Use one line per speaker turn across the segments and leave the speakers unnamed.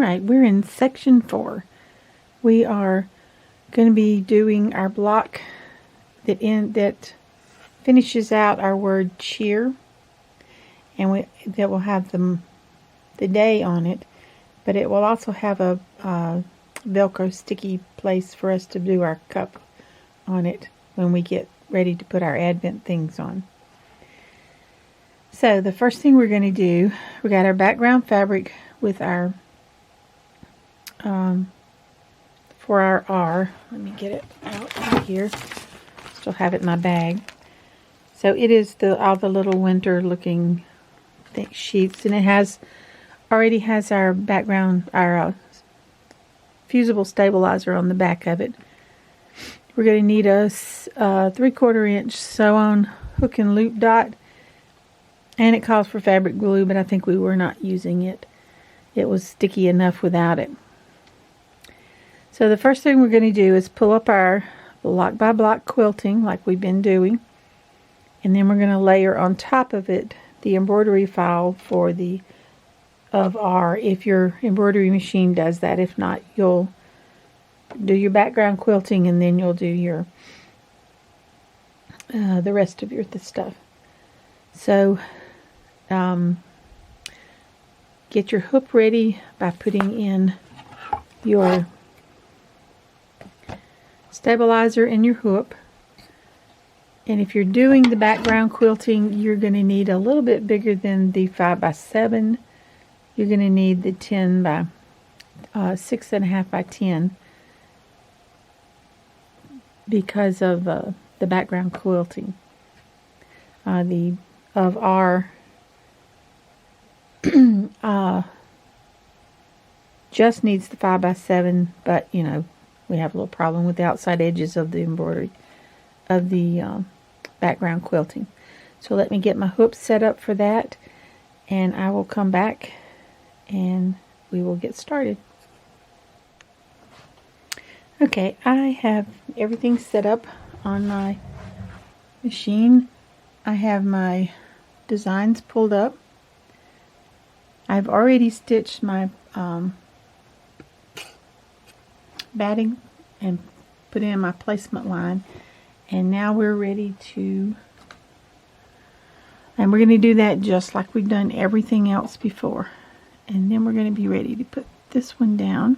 Alright, we're in section 4. We are going to be doing our block that finishes out our word cheer, and that will have the day on it, but it will also have a Velcro sticky place for us to do our cup on it when we get ready to put our Advent things on. So the first thing we're going to do, we got our background fabric with our for our R. Let me get it out right here. Still have it in my bag. So it is all the little winter looking sheets, and it already has our background, our fusible stabilizer on the back of it. We're going to need a 3/4 inch sew-on hook and loop dot, and it calls for fabric glue, but I think we were not using it. It was sticky enough without it. So the first thing we're going to do is pull up our block by block quilting like we've been doing, and then we're going to layer on top of it the embroidery file for the of R, if your embroidery machine does that. If not, you'll do your background quilting and then you'll do your the rest of your stuff. So get your hoop ready by putting in your stabilizer in your hoop. And if you're doing the background quilting, you're going to need a little bit bigger than the 5x7. You're going to need the 10 by 6.5 by 10 because of the background quilting. The of our just needs the 5x7, but you know, we have a little problem with the outside edges of the embroidery of the background quilting. So let me get my hoops set up for that, and I will come back and we will get started. Okay, I have everything set up on my machine. I have my designs pulled up. I've already stitched my batting and put in my placement line, and now we're ready to, and we're going to do that just like we've done everything else before. And then we're going to be ready to put this one down.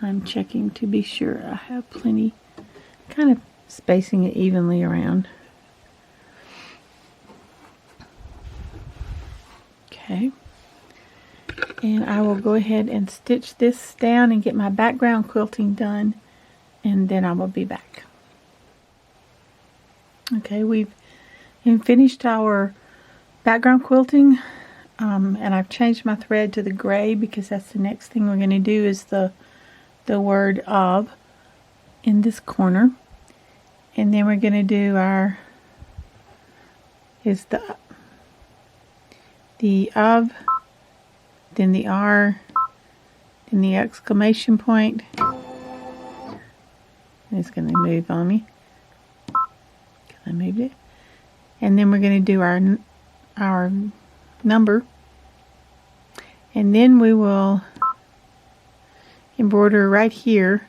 I'm checking to be sure I have plenty, kind of spacing it evenly around. Okay. And I will go ahead and stitch this down and get my background quilting done, and then I will be back. Okay, we've finished our background quilting, and I've changed my thread to the gray because that's the next thing we're going to do, is the word of in this corner. And then we're going to do our the of, then the R, then the exclamation point. And it's going to move on me because I moved it. And then we're going to do our number, and then we will embroider right here.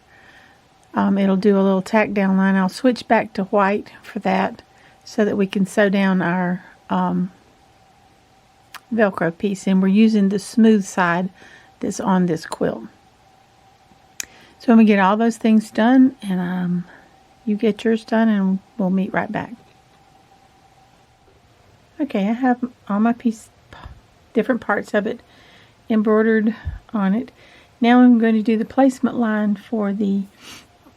It'll do a little tack down line. I'll switch back to white for that so that we can sew down our Velcro piece, and we're using the smooth side that's on this quilt. So when we get all those things done, and you get yours done, and we'll meet right back. Okay, I have all my different parts of it embroidered on it. Now I'm going to do the placement line for the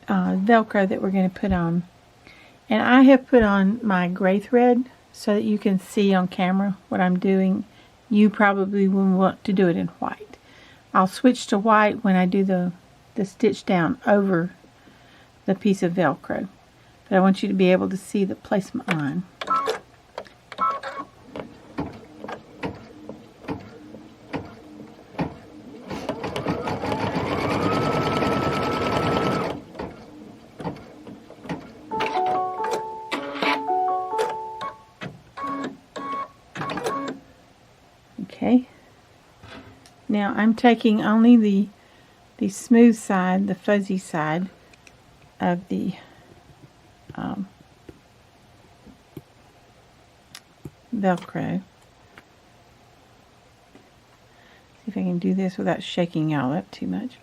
Velcro that we're going to put on. And I have put on my gray thread so that you can see on camera what I'm doing. You probably will want to do it in white. I'll switch to white when I do the stitch down over the piece of Velcro. But I want you to be able to see the placement line. Now I'm taking only the smooth side, the fuzzy side of the Velcro. See if I can do this without shaking y'all up too much.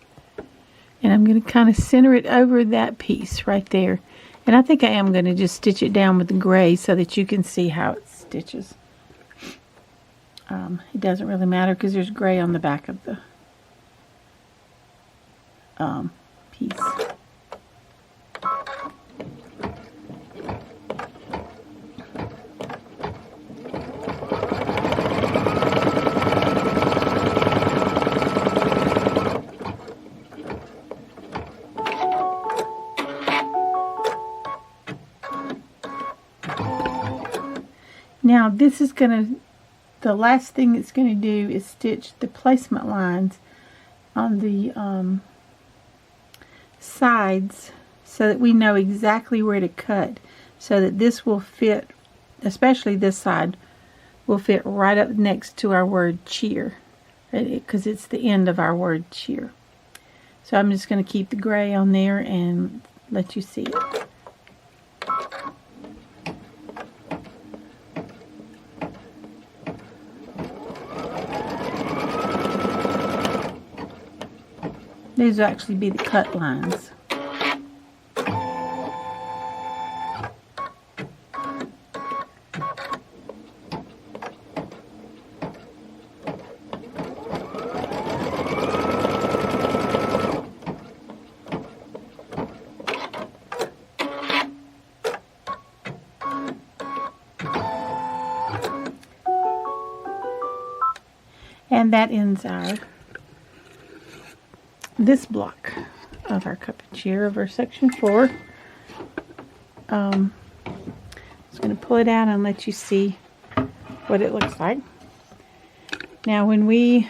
And I'm going to kind of center it over that piece right there. And I think I am going to just stitch it down with the gray so that you can see how it stitches. It doesn't really matter because there's gray on the back of the piece. Now this is the last thing it's going to do is stitch the placement lines on the sides so that we know exactly where to cut, so that this will fit, especially this side, will fit right up next to our word cheer, because it's the end of our word cheer. So I'm just going to keep the gray on there and let you see it. These will actually be the cut lines. And that ends this block of our cup of cheer of our section 4. I'm just going to pull it out and let you see what it looks like. Now when we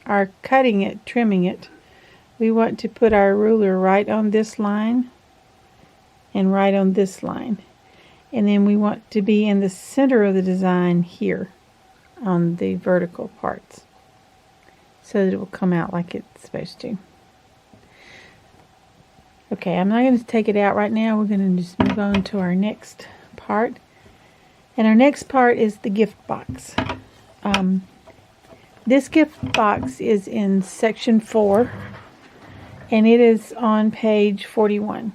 are cutting it, trimming it, we want to put our ruler right on this line and right on this line. And then we want to be in the center of the design here on the vertical parts, so that it will come out like it's supposed to. Okay, I'm not going to take it out right now. We're going to just move on to our next part. And our next part is the gift box. This gift box is in section 4, and it is on page 41.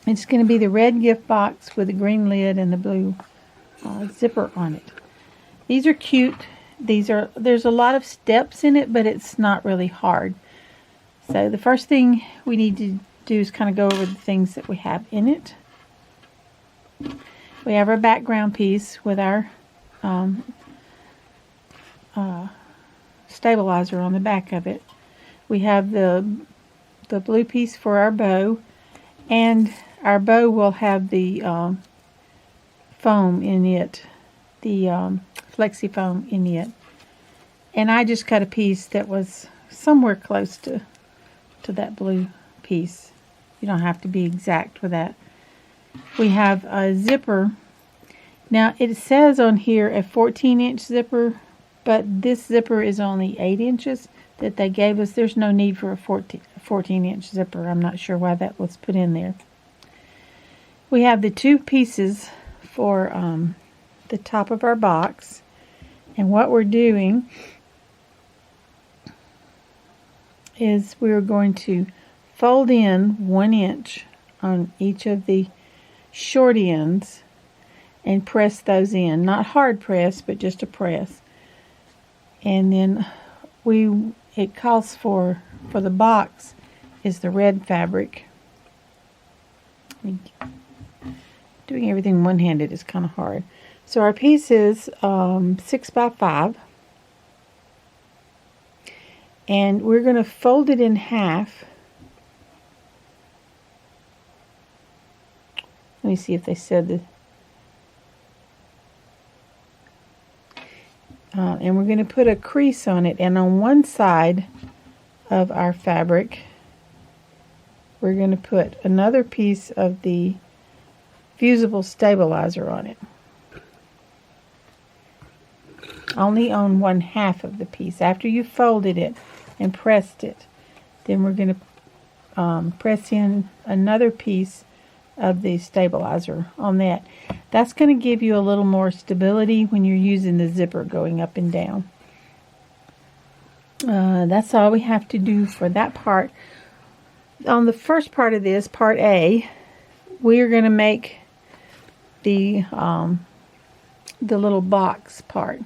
It's going to be the red gift box with the green lid and the blue zipper on it. These are cute. There's a lot of steps in it, but it's not really hard. So the first thing we need to do is kind of go over the things that we have in it. We have our background piece with our stabilizer on the back of it. We have the blue piece for our bow, and our bow will have the foam in it, the flexi foam in it. And I just cut a piece that was somewhere close to that blue piece. You don't have to be exact with that. We have a zipper. Now it says on here a 14-inch zipper, but this zipper is only 8 inches that they gave us. There's no need for a 14-inch zipper. I'm not sure why that was put in there. We have the 2 pieces for the top of our box, and what we're doing is we're going to fold in 1 inch on each of the short ends and press those in. Not hard press, but just a press. And then it calls for the box is the red fabric. Doing everything one-handed is kind of hard. So our piece is 6 by 5. And we're going to fold it in half. Let me see if they said that. And we're going to put a crease on it. And on one side of our fabric, we're going to put another piece of the fusible stabilizer on it. only on 1/2 of the piece. After you folded it and pressed it, then we're going to press in another piece of the stabilizer on that. That's going to give you a little more stability when you're using the zipper going up and down. That's all we have to do for that part. On the first part of this, part A, we're going to make the little box part.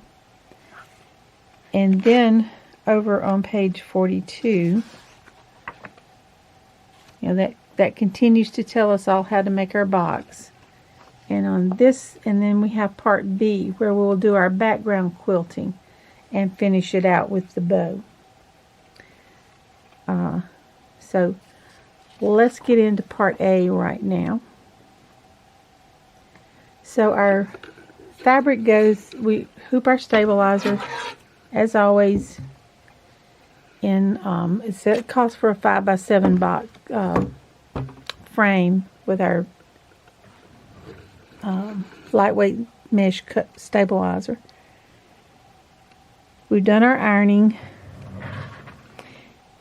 And then over on page 42, you know, that continues to tell us all how to make our box. And on this, and then we have part B, where we'll do our background quilting and finish it out with the bow. So let's get into part A right now. So our fabric goes, we hoop our stabilizer, as always, in, it calls for a 5x7 box frame with our lightweight mesh cut stabilizer. We've done our ironing,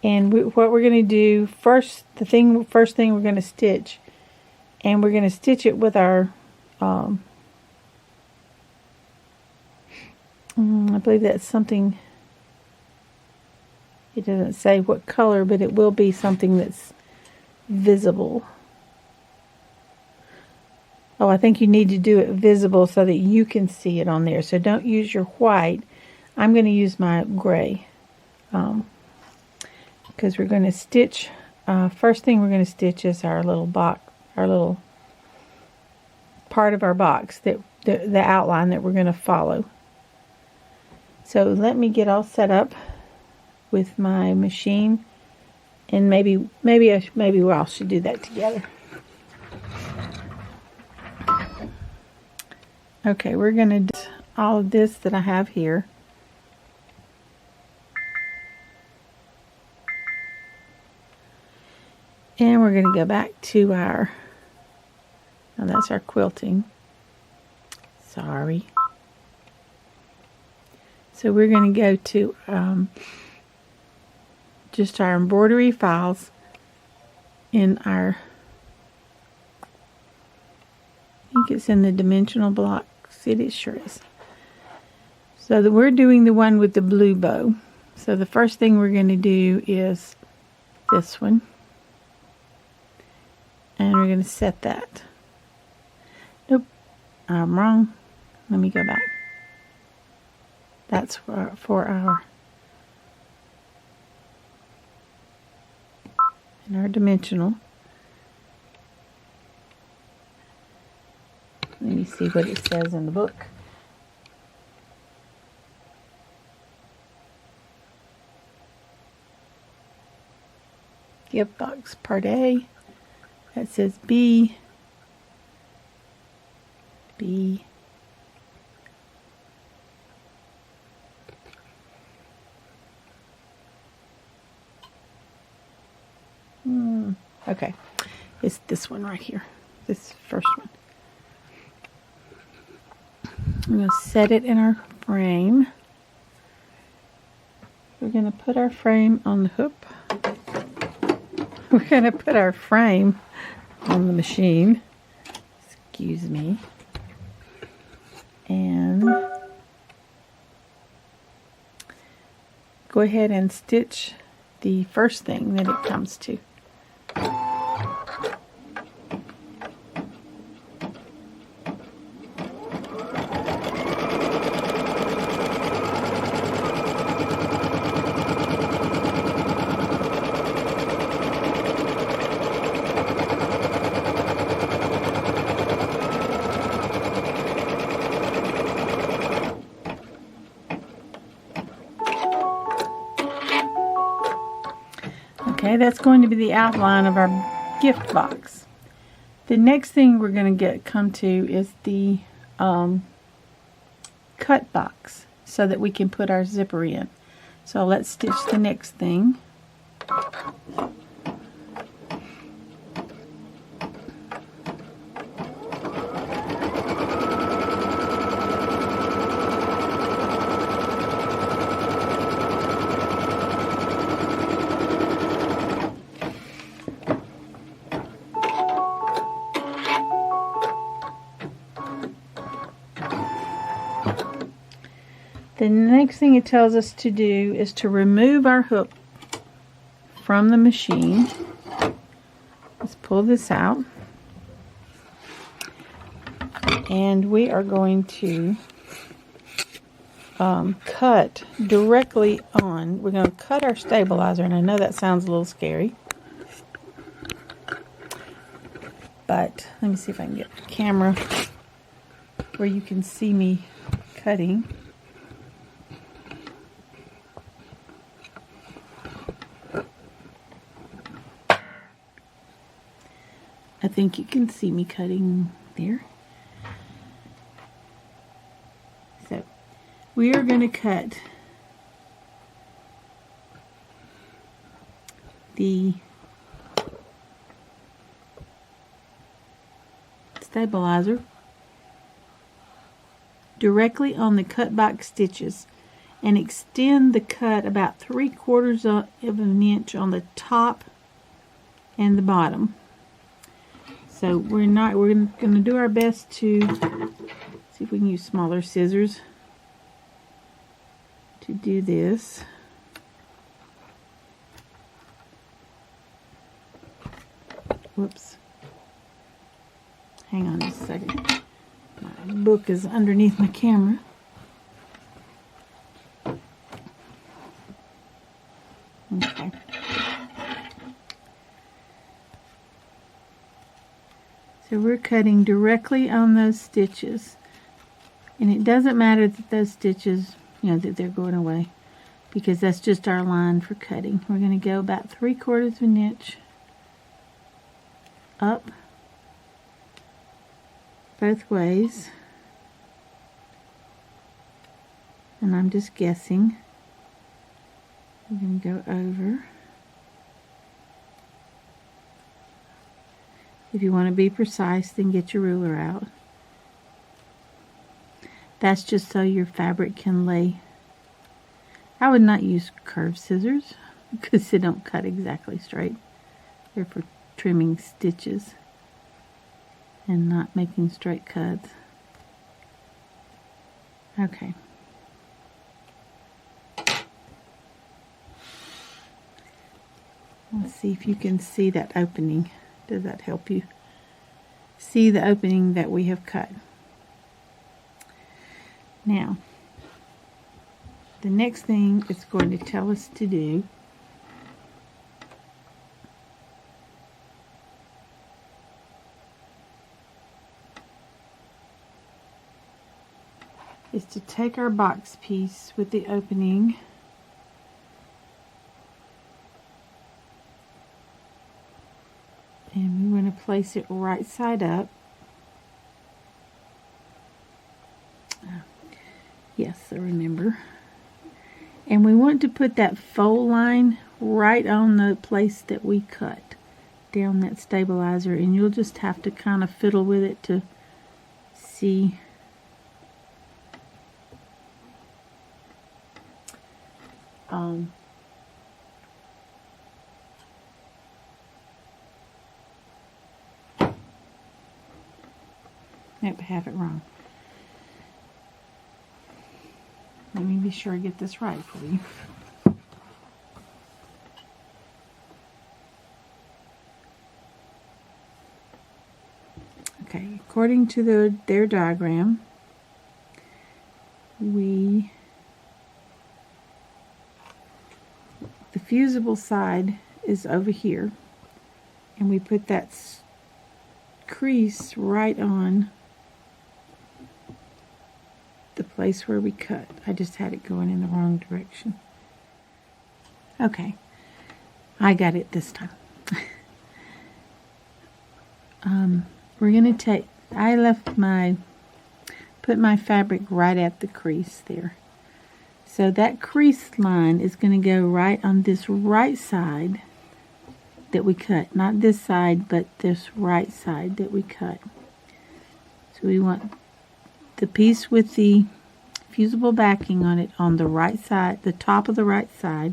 and what we're going to do first, first thing we're going to stitch, and we're going to stitch it with our I believe that's something, it doesn't say what color, but it will be something that's visible. Oh, I think you need to do it visible so that you can see it on there. So don't use your white. I'm going to use my gray. Because we're going to stitch, first thing we're going to stitch is our little box, our little part of our box, that the outline that we're going to follow. So let me get all set up with my machine, and maybe we all should do that together. Okay, we're going to do all of this that I have here. And we're going to go back to our, now that's our quilting. Sorry. So we're going to go to just our embroidery files in our, I think it's in the dimensional blocks. It sure is. So that we're doing the one with the blue bow. So the first thing we're going to do is this one. And we're going to set that. Nope, I'm wrong. Let me go back. That's for our and our dimensional. Let me see what it says in the book. Gift box part A. That says B. B. Okay. It's this one right here. This first one. I'm going to set it in our frame. We're going to put our frame on the hoop. We're going to put our frame on the machine. Excuse me. And go ahead and stitch the first thing that it comes to. Okay, that's going to be the outline of our gift box. The next thing we're going to come to is the cut box, so that we can put our zipper in. So let's stitch the next thing. The next thing it tells us to do is to remove our hook from the machine. Let's pull this out. And we are going to cut directly on. We're going to cut our stabilizer, and I know that sounds a little scary. But let me see if I can get the camera where you can see me cutting. I think you can see me cutting there. So we are going to cut the stabilizer directly on the cut box stitches and extend the cut about 3/4 of an inch on the top and the bottom. So we're going to do our best to see if we can use smaller scissors to do this. Whoops. Hang on just a second. My book is underneath my camera. Okay. So we're cutting directly on those stitches. And it doesn't matter that those stitches, that they're going away, because that's just our line for cutting. We're going to go about 3/4 of an inch up both ways. And I'm just guessing. We're going to go over. If you want to be precise, then get your ruler out. That's just so your fabric can lay. I would not use curved scissors because they don't cut exactly straight. They're for trimming stitches and not making straight cuts. Okay. Let's see if you can see that opening. Does that help you see the opening that we have cut? Now, the next thing it's going to tell us to do is to take our box piece with the opening and we want to place it right side up. Yes, I remember. And we want to put that fold line right on the place that we cut down that stabilizer, and you'll just have to kind of fiddle with it to see. Nope, I have it wrong. Let me be sure I get this right for you. Okay, according to their diagram, the fusible side is over here, and we put that crease right on the place where we cut. I just had it going in the wrong direction. Okay, I got it this time. We're gonna take, put my fabric right at the crease there. So that crease line is gonna go right on this right side that we cut. Not this side, but this right side that we cut. So we want the piece with the fusible backing on it on the right side, the top of the right side.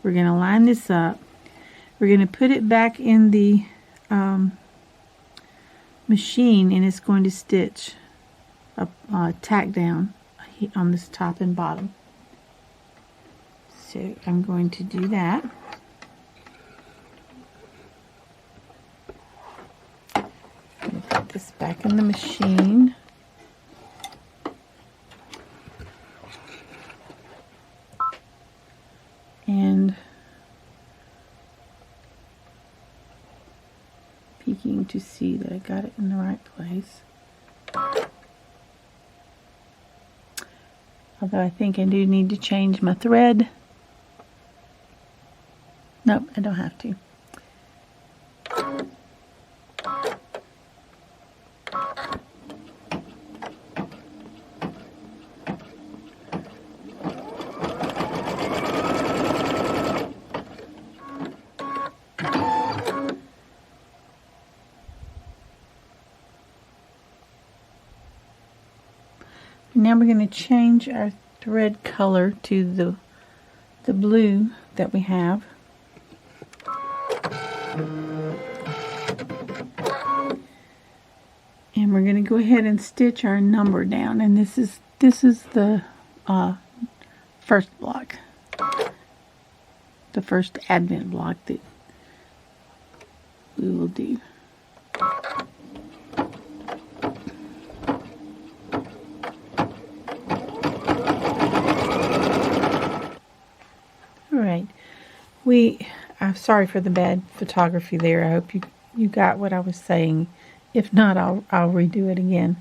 We're going to line this up. We're going to put it back in the machine, and it's going to stitch a tack down on this top and bottom. So I'm going to do that. I'm going to put this back in the machine. And peeking to see that I got it in the right place. Although I think I do need to change my thread. Nope, I don't have to. Now we're going to change our thread color to the blue that we have. And we're going to go ahead and stitch our number down. And this is the first block. The first advent block that we will do. Alright, I'm sorry for the bad photography there. I hope you got what I was saying. If not, I'll redo it again.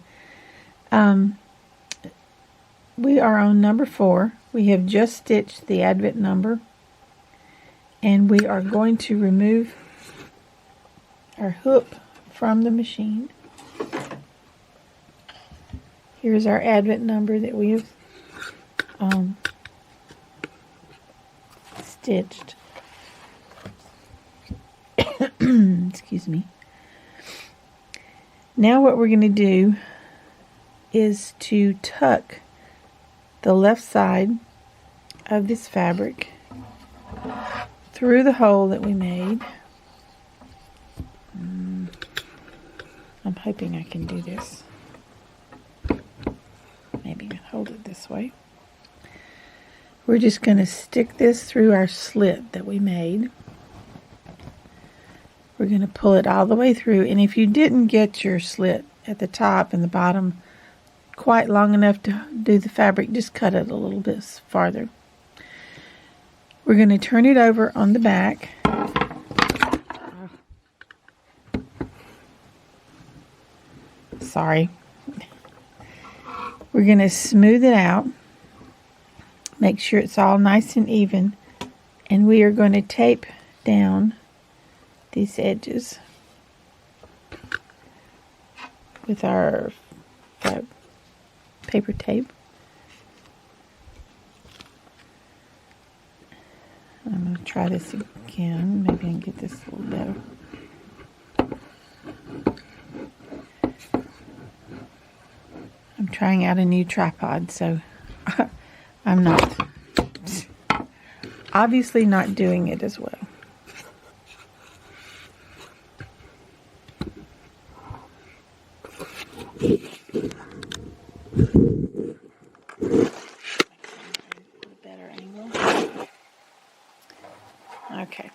We are on number 4. We have just stitched the advent number. And we are going to remove our hook from the machine. Here's our advent number that we have stitched. Excuse me. Now what we're going to do is to tuck the left side of this fabric through the hole that we made. I'm hoping I can do this. Maybe I'll hold it this way. We're just going to stick this through our slit that we made. We're going to pull it all the way through, and if you didn't get your slit at the top and the bottom quite long enough to do the fabric, just cut it a little bit farther. We're going to turn it over on the back. Sorry. We're going to smooth it out. Make sure it's all nice and even. And we are going to tape down these edges with our paper tape. I'm going to try this again. Maybe I can get this a little better. I'm trying out a new tripod, so I'm obviously not doing it as well. Better angle. Okay.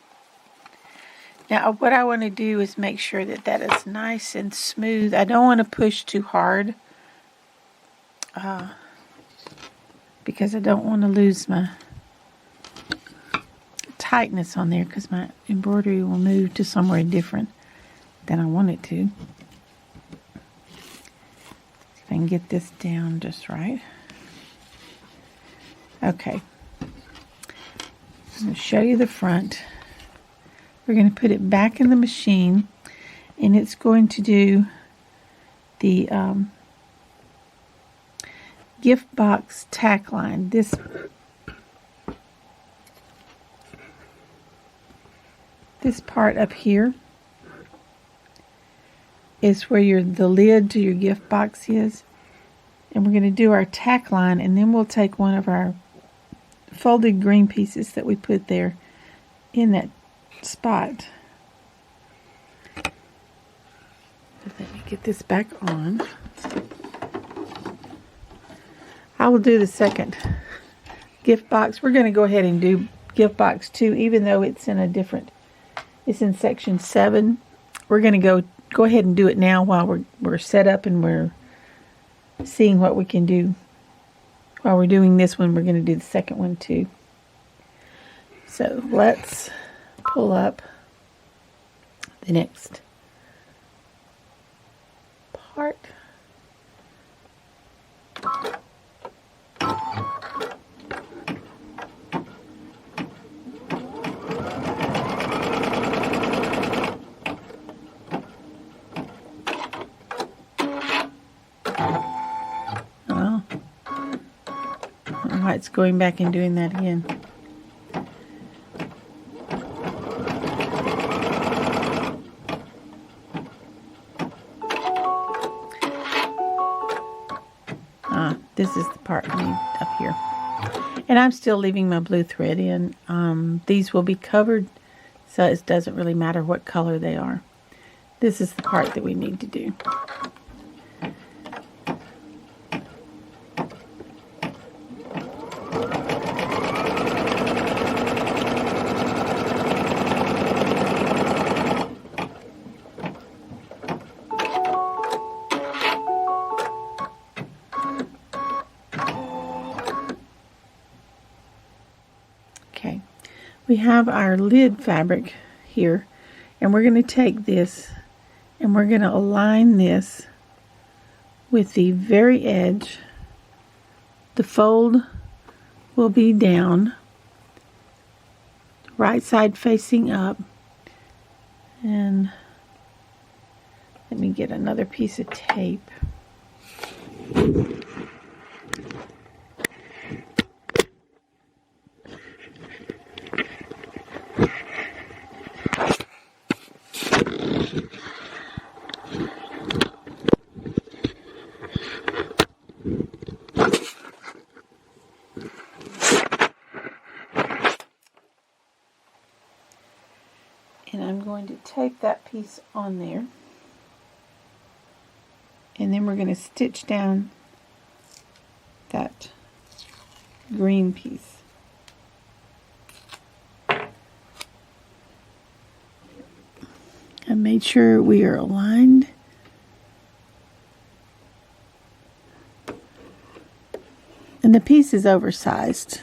Now what I want to do is make sure that that is nice and smooth. I don't want to push too hard because I don't want to lose my tightness on there, because my embroidery will move to somewhere different than I want it to. See if I can get this down just right. Okay. I'm going to show you the front. We're going to put it back in the machine, and it's going to do the gift box tack line. This part up here is where the lid to your gift box is, and we're going to do our tack line, and then we'll take one of our folded green pieces that we put there in that spot. Let me get this back on. I will do the second gift box. We're going to go ahead and do gift box 2, even though it's in a different, it's in section 7. We're going to go ahead and do it now while we're set up and we're seeing what we can do. While we're doing this one, we're going to do the second one too. So let's pull up the next part. It's going back and doing that again. This is the part I need up here. And I'm still leaving my blue thread in. These will be covered, so it doesn't really matter what color they are. This is the part that we need to do. We have our lid fabric here, and we're going to take this and we're going to align this with the very edge. The fold will be down, right side facing up, and let me get another piece of tape. And I'm going to tape that piece on there. And then we're going to stitch down that green piece. I made sure we are aligned. And the piece is oversized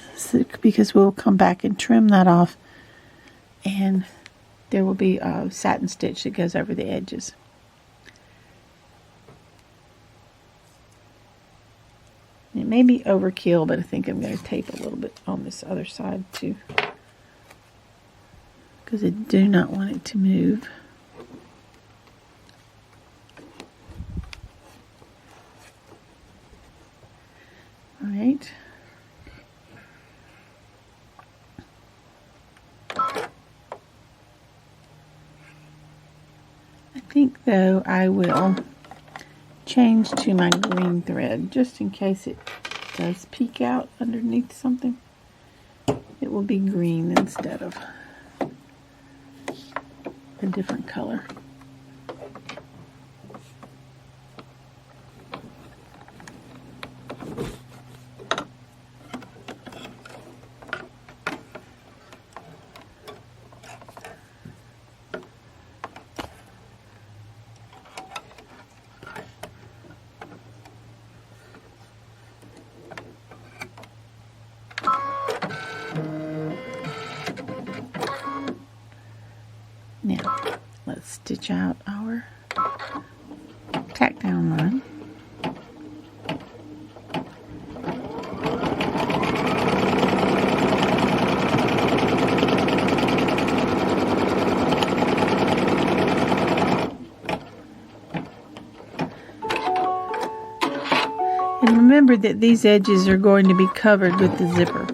because we'll come back and trim that off, and there will be a satin stitch that goes over the edges. It may be overkill, but I think I'm going to tape a little bit on this other side too, because I do not want it to move. All right. I think, though, I will change to my green thread, just in case it does peek out underneath something. It will be green instead of a different color. Now, let's stitch out our tack down line. And remember that these edges are going to be covered with the zipper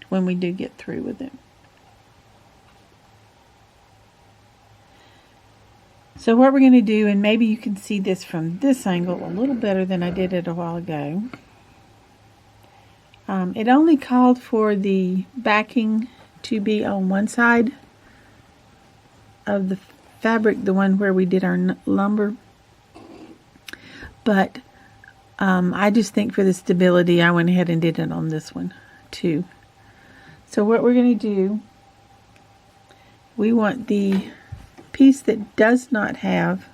when we do get through with it. So what we're going to do, and maybe you can see this from this angle a little better than I did it a while ago. It only called for the backing to be on one side of the fabric, the one where we did our lumber. But I just think for the stability, I went ahead and did it on this one too. So what we're going to do, we want the piece that does not have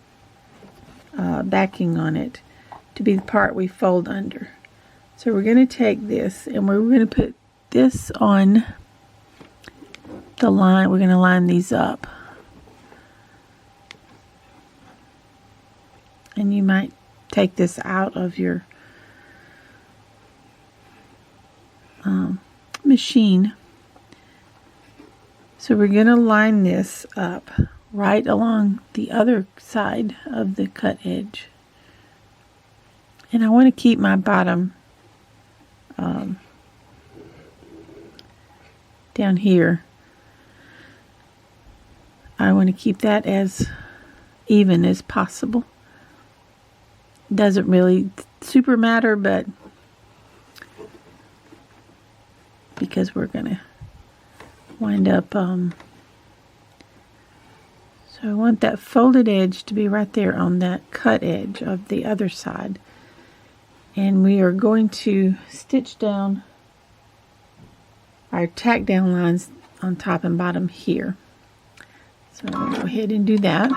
backing on it to be the part we fold under. So we're going to take this and we're going to put this on the line. We're going to line these up. And you might take this out of your machine. So we're going to line this up right along the other side of the cut edge. And I want to keep my bottom down here. I want to keep that as even as possible. Doesn't really super matter, but because we're going to wind up, so I want that folded edge to be right there on that cut edge of the other side. And we are going to stitch down our tack down lines on top and bottom here. So I'm going to go ahead and do that.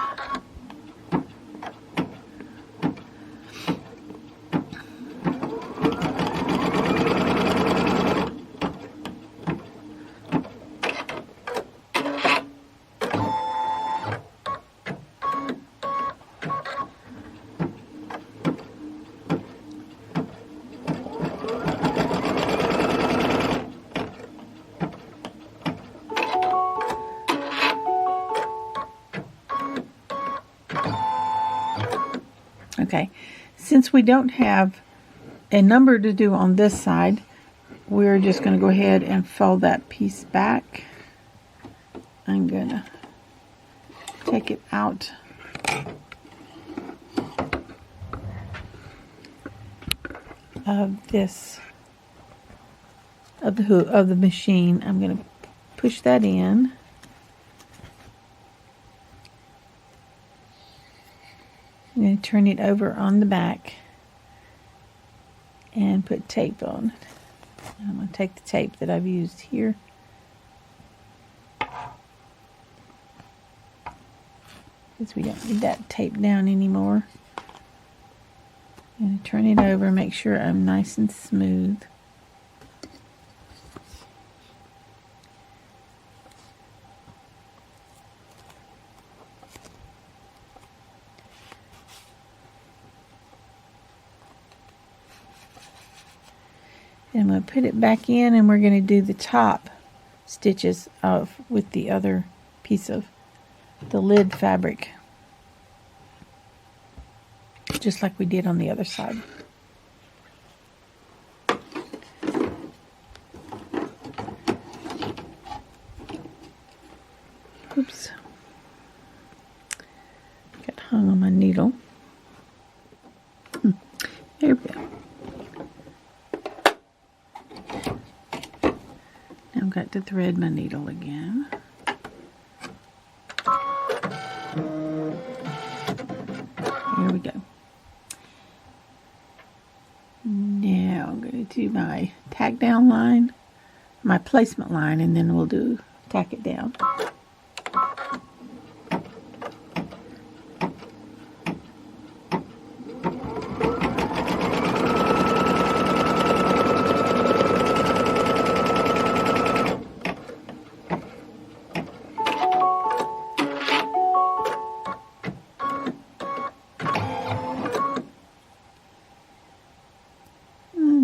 Okay, since we don't have a number to do on this side, we're just going to go ahead and fold that piece back. I'm going to take it out of this, of the machine. I'm going to push that in. I'm going to turn it over on the back and put tape on it. I'm going to take the tape that I've used here. Because we don't need that tape down anymore. I'm going to turn it over, make sure I'm nice and smooth. And I'm going to put it back in, and we're going to do the top stitches with the other piece of the lid fabric, just like we did on the other side. Oops. Got hung on my needle. There we go. Now I've got to thread my needle again. Here we go. Now I'm going to do my tack down line, my placement line, and then we'll tack it down.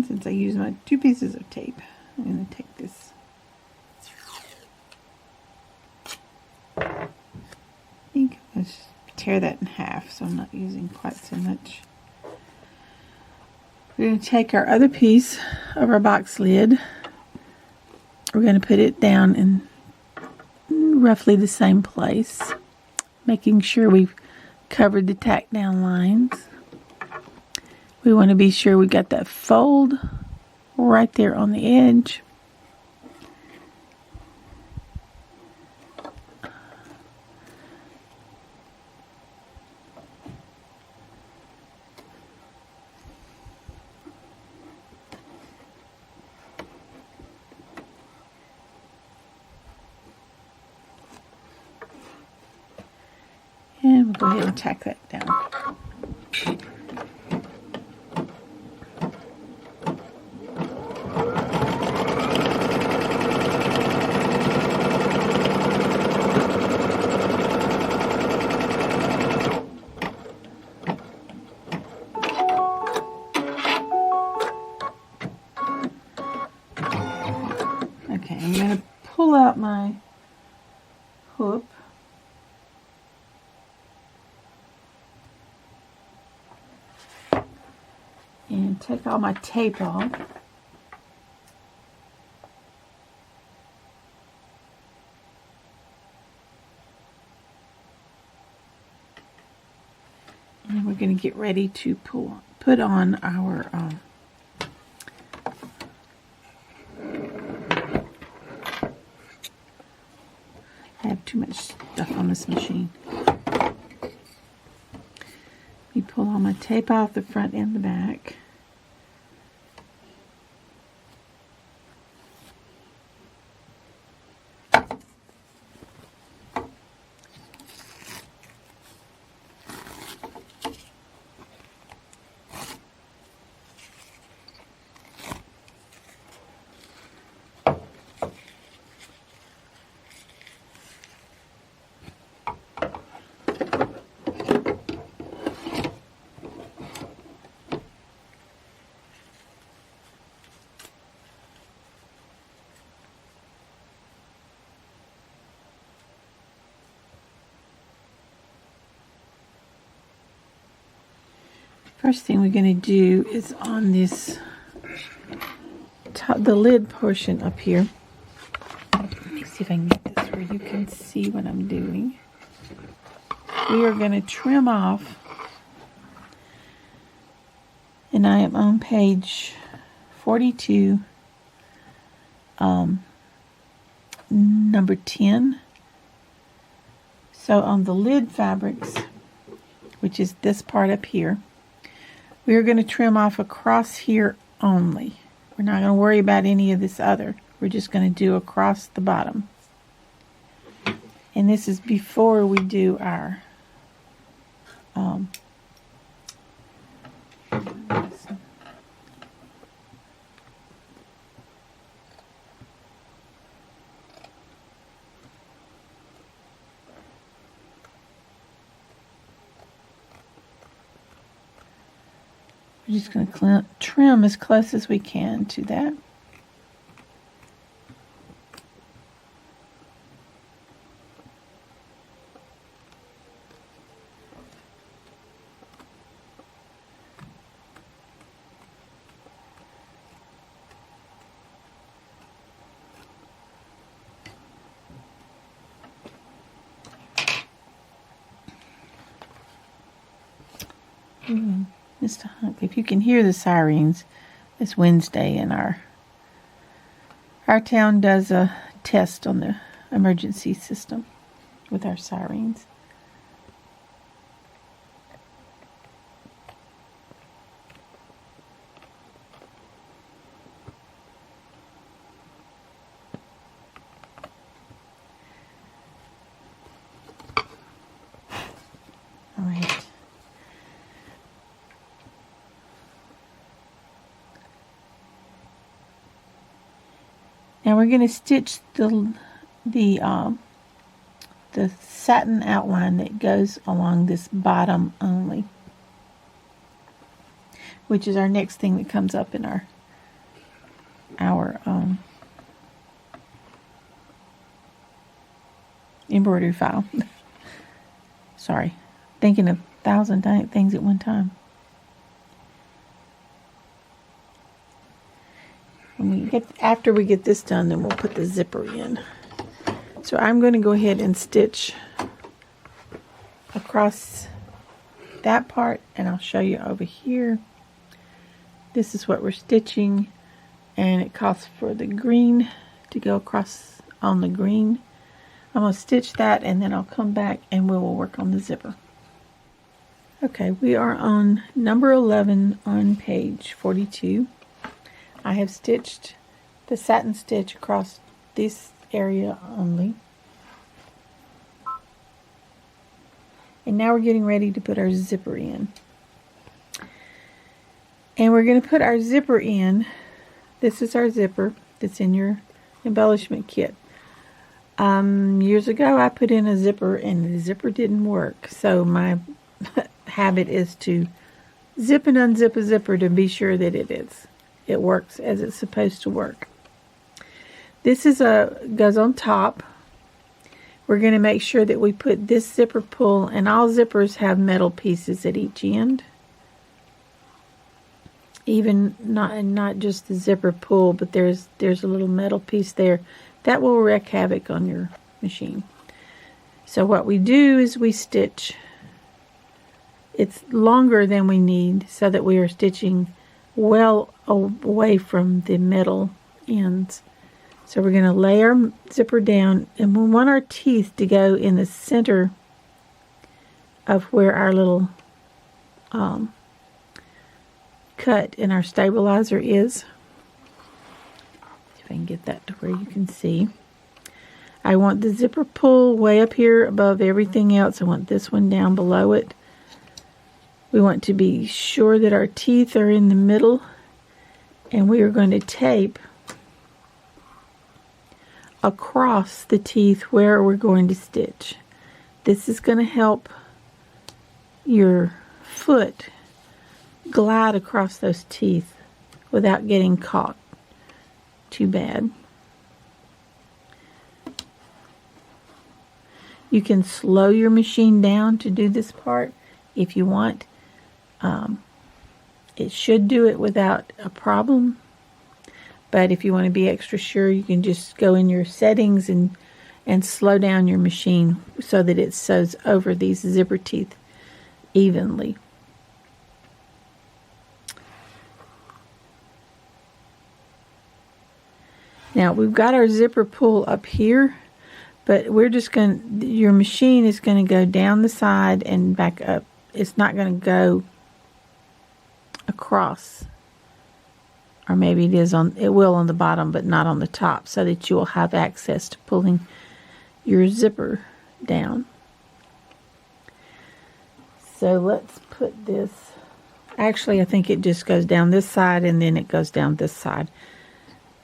Since I use my 2 pieces of tape, I'm going to take this. I think I'll just tear that in half so I'm not using quite so much. We're going to take our other piece of our box lid. We're going to put it down in roughly the same place, making sure we've covered the tack down lines. We want to be sure we got that fold right there on the edge. we'll go ahead and tack that down. Okay, I'm going to pull out my hook. And take all my tape off. And we're going to get ready to put on our I have too much stuff on this machine. You pull all my tape off the front and the back. First thing we're going to do is on this top, the lid portion up here. Let me see if I can get this where you can see what I'm doing. We are going to trim off, and I am on page 42, number 10. So on the lid fabrics, which is this part up here, we're going to trim off across here only. We're not going to worry about any of this other. We're just going to do across the bottom. And this is before we do our we're just going to trim as close as we can to that. Mr. Hunk, if you can hear the sirens, it's Wednesday and our town does a test on the emergency system with our sirens. All right. Now we're going to stitch the satin outline that goes along this bottom only, which is our next thing that comes up in our embroidery file. Sorry, thinking of 1,000 things at one time. After we get this done, then we'll put the zipper in. So I'm going to go ahead and stitch across that part, and I'll show you over here. This is what we're stitching, and it calls for the green to go across on the green. I'm going to stitch that, and then I'll come back and we will work on the zipper. Okay, we are on number 11 on page 42. I have stitched the satin stitch across this area only. And now we're getting ready to put our zipper in. And we're going to put our zipper in. This is our zipper that's in your embellishment kit. Years ago I put in a zipper and the zipper didn't work. So my habit is to zip and unzip a zipper to be sure that it works as it's supposed to work. This goes on top. We're going to make sure that we put this zipper pull, and all zippers have metal pieces at each end. Even not just the zipper pull, but there's a little metal piece there that will wreak havoc on your machine. So what we do is we stitch. It's longer than we need so that we are stitching well away from the metal ends. So we're going to lay our zipper down, and we want our teeth to go in the center of where our little cut in our stabilizer is. See if I can get that to where you can see. I want the zipper pull way up here above everything else. I want this one down below it. We want to be sure that our teeth are in the middle, and we are going to tape across the teeth where we're going to stitch. This is going to help your foot glide across those teeth without getting caught too bad. You can slow your machine down to do this part if you want. It should do it without a problem. But if you want to be extra sure, you can just go in your settings and slow down your machine so that it sews over these zipper teeth evenly. Now we've got our zipper pull up here, but we're just going to, your machine is going to go down the side and back up. It's not going to go across. Or maybe it will on the bottom, but not on the top, so that you will have access to pulling your zipper down. So let's put this, actually I think it just goes down this side and then it goes down this side.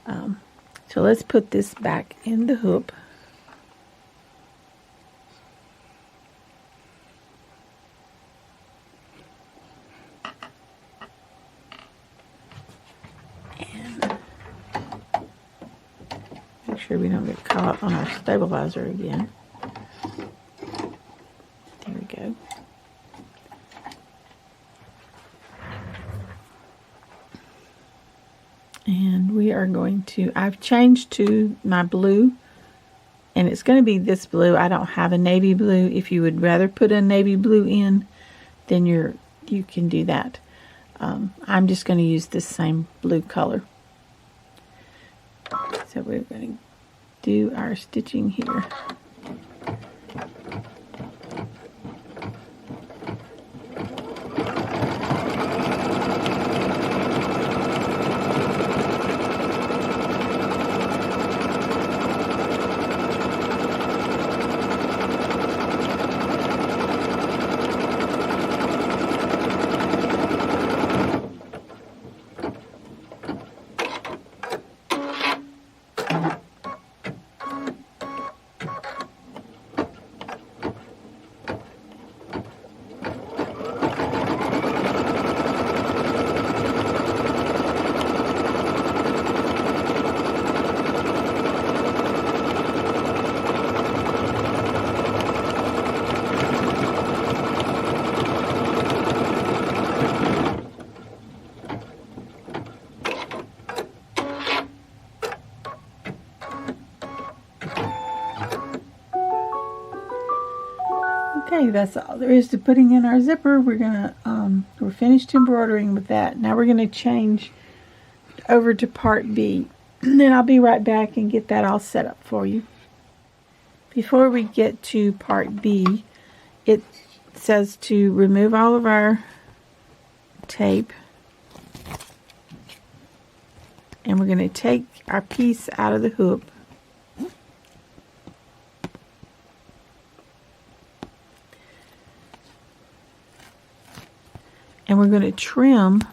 So let's put this back in the hoop. Make sure we don't get caught on our stabilizer again. There we go. And we are going to, I've changed to my blue, and it's going to be this blue. I don't have a navy blue. If you would rather put a navy blue in, then you can do that. I'm just going to use this same blue color. So we're going to do our stitching here. Okay, that's all there is to putting in our zipper. We're finished embroidering with that. Now we're gonna change over to part B. And then I'll be right back and get that all set up for you. Before we get to part B, it says to remove all of our tape. And we're gonna take our piece out of the hoop. and we're going to trim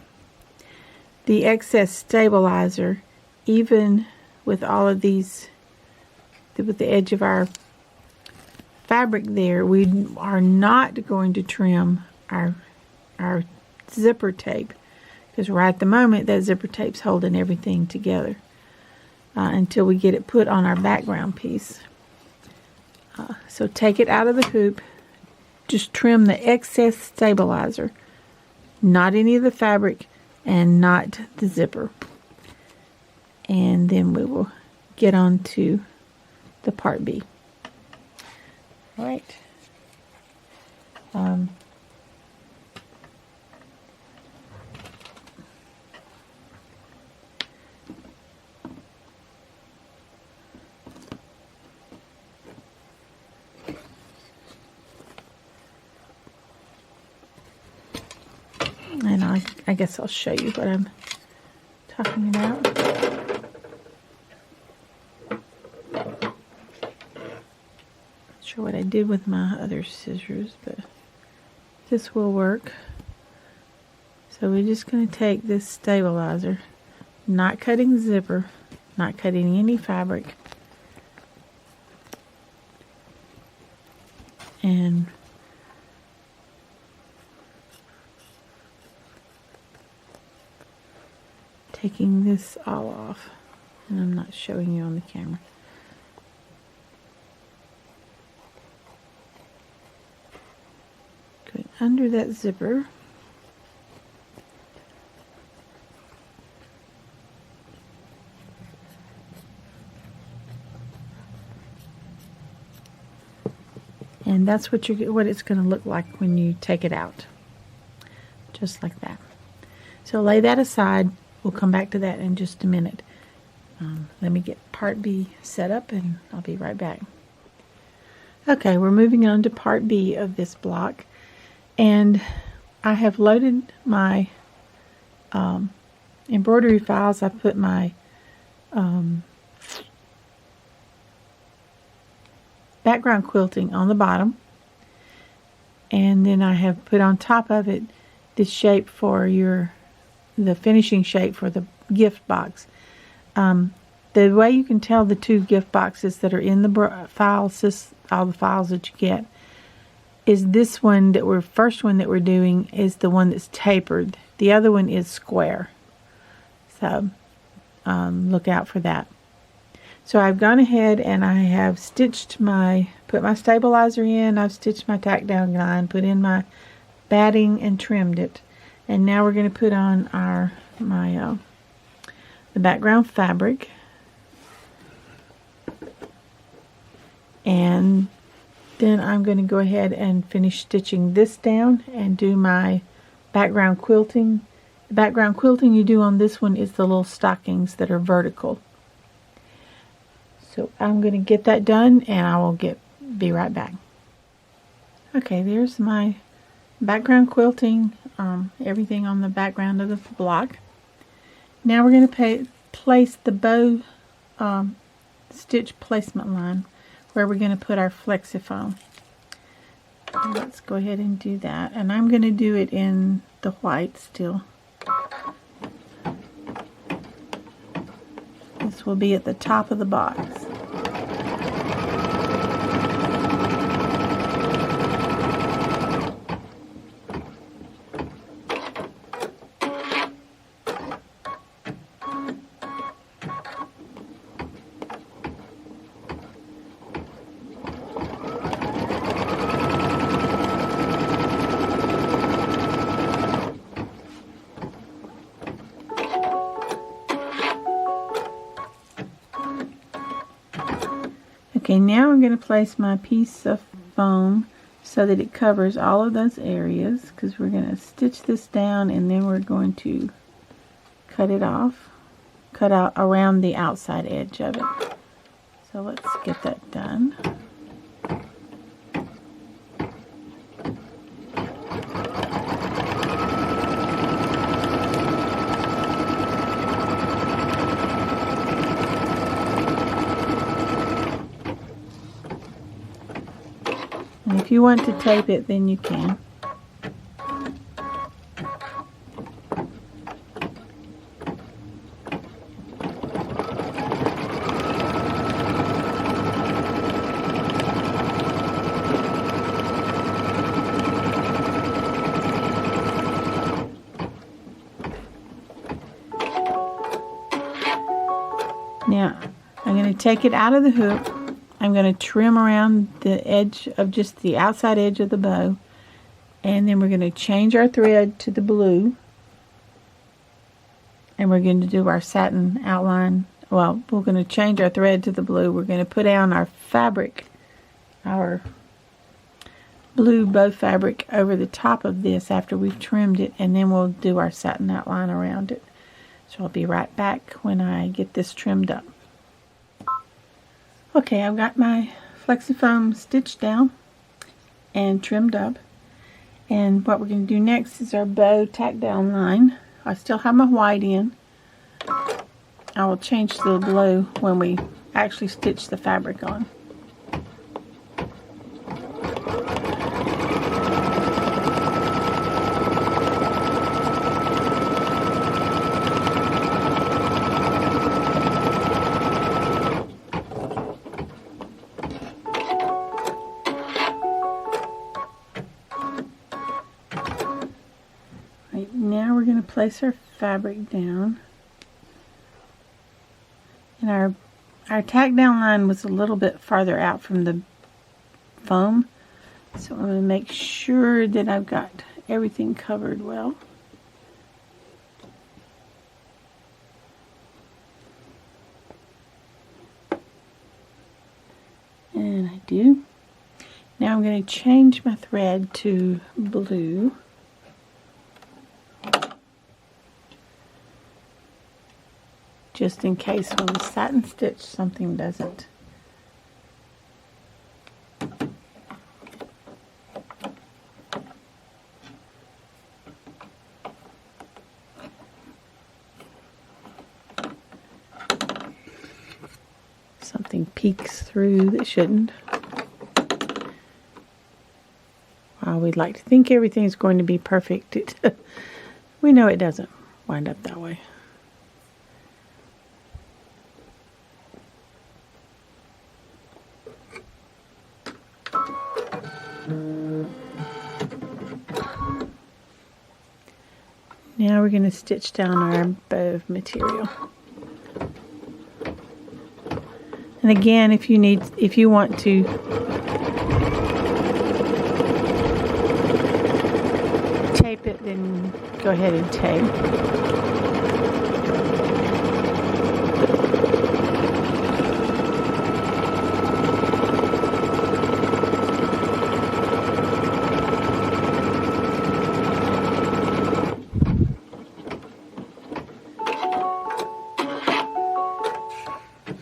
the excess stabilizer even with all of these, with the edge of our fabric there. We are not going to trim our zipper tape, because right at the moment that zipper tape's holding everything together until we get it put on our background piece. So take it out of the hoop, just trim the excess stabilizer, not any of the fabric and not the zipper. And then we will get on to the part B. All right. And I guess I'll show you what I'm talking about. Not sure what I did with my other scissors, but this will work. So we're just going to take this stabilizer, not cutting the zipper, not cutting any fabric, and taking this all off, and I'm not showing you on the camera. Going under that zipper. And that's what it's going to look like when you take it out. Just like that. So lay that aside. We'll come back to that in just a minute. Let me get part B set up and I'll be right back. Okay, we're moving on to part B of this block. And I have loaded my embroidery files. I put my background quilting on the bottom. And then I have put on top of it the shape for the finishing shape for the gift box. The way you can tell the two gift boxes that are in the files, all the files that you get, is this one first one that we're doing is the one that's tapered. The other one is square. So look out for that. So I've gone ahead and I have put my stabilizer in, I've stitched my tack down line, put in my batting and trimmed it. And now we're going to put on the background fabric, and then I'm going to go ahead and finish stitching this down and do my background quilting. The background quilting you do on this one is the little stockings that are vertical. So I'm going to get that done and I will be right back. Okay, there's my background quilting, everything on the background of the block. Now we're going to place the bow stitch placement line where we're going to put our flexifoam. Let's go ahead and do that. And I'm going to do it in the white still. This will be at the top of the box. Okay, now I'm going to place my piece of foam so that it covers all of those areas, because we're going to stitch this down and then we're going to cut it off, cut out around the outside edge of it. So let's get that done. And if you want to tape it, then you can. Now, I'm going to take it out of the hook. I'm going to trim around the edge of just the outside edge of the bow. And then we're going to change our thread to the blue. And we're going to do our satin outline. Well, we're going to change our thread to the blue. We're going to put down our fabric, our blue bow fabric over the top of this after we've trimmed it. And then we'll do our satin outline around it. So I'll be right back when I get this trimmed up. Okay, I've got my Flexifoam stitched down and trimmed up. And what we're going to do next is our bow tack down line. I still have my white in. I will change the blue when we actually stitch the fabric on. Now we're going to place our fabric down. And our tack down line was a little bit farther out from the foam. So I'm going to make sure that I've got everything covered well. And I do. Now I'm going to change my thread to blue. Just in case when we satin stitch something doesn't. Something peeks through that shouldn't. While we'd like to think everything's going to be perfect, we know it doesn't wind up that way. Now we're going to stitch down our bow material. And again, if you want to tape it, then go ahead and tape.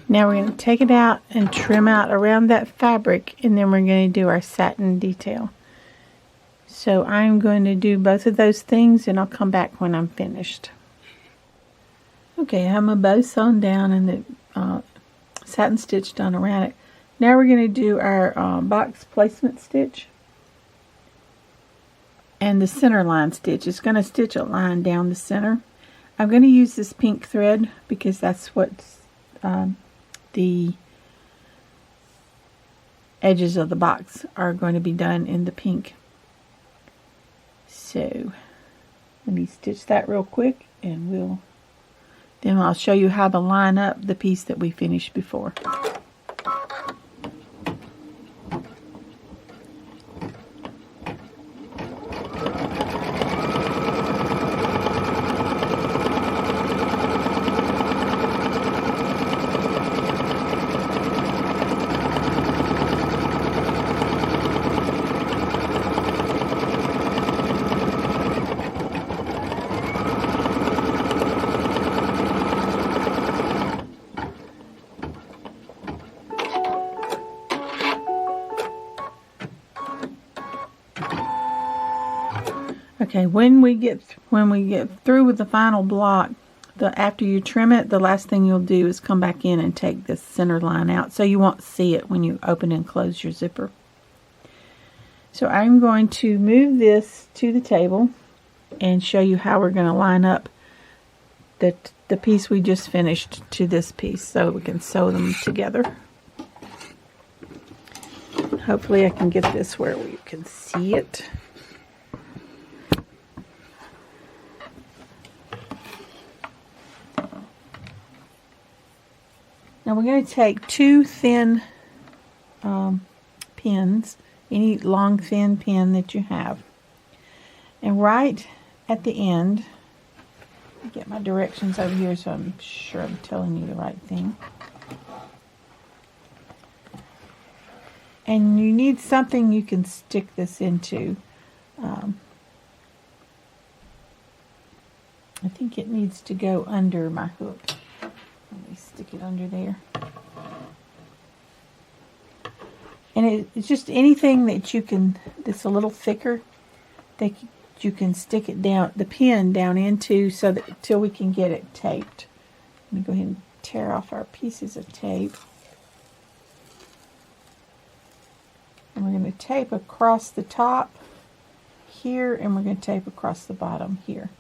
Now we're going to take it out and trim out around that fabric, and then we're going to do our satin detail. So I'm going to do both of those things, and I'll come back when I'm finished. Okay, I have my bow sewn down and the satin stitch done around it. Now we're going to do our box placement stitch and the center line stitch. It's going to stitch a line down the center. I'm going to use this pink thread because that's what's the edges of the box are going to be done in the pink. So let me stitch that real quick, and then I'll show you how to line up the piece that we finished before. Okay, when we get through with the final block, after you trim it, the last thing you'll do is come back in and take this center line out, so you won't see it when you open and close your zipper. So I'm going to move this to the table and show you how we're going to line up the piece we just finished to this piece, so we can sew them together. Hopefully I can get this where we can see it. Now we're going to take 2 thin pins, any long thin pin that you have, and right at the end, get my directions over here so I'm sure I'm telling you the right thing. And you need something you can stick this into. I think it needs to go under my hook. Let me stick it under there. And it's just anything that you can, that's a little thicker, that you can stick it down, the pin down into, so that till we can get it taped. Let me go ahead and tear off our pieces of tape. And we're going to tape across the top here, and we're going to tape across the bottom here.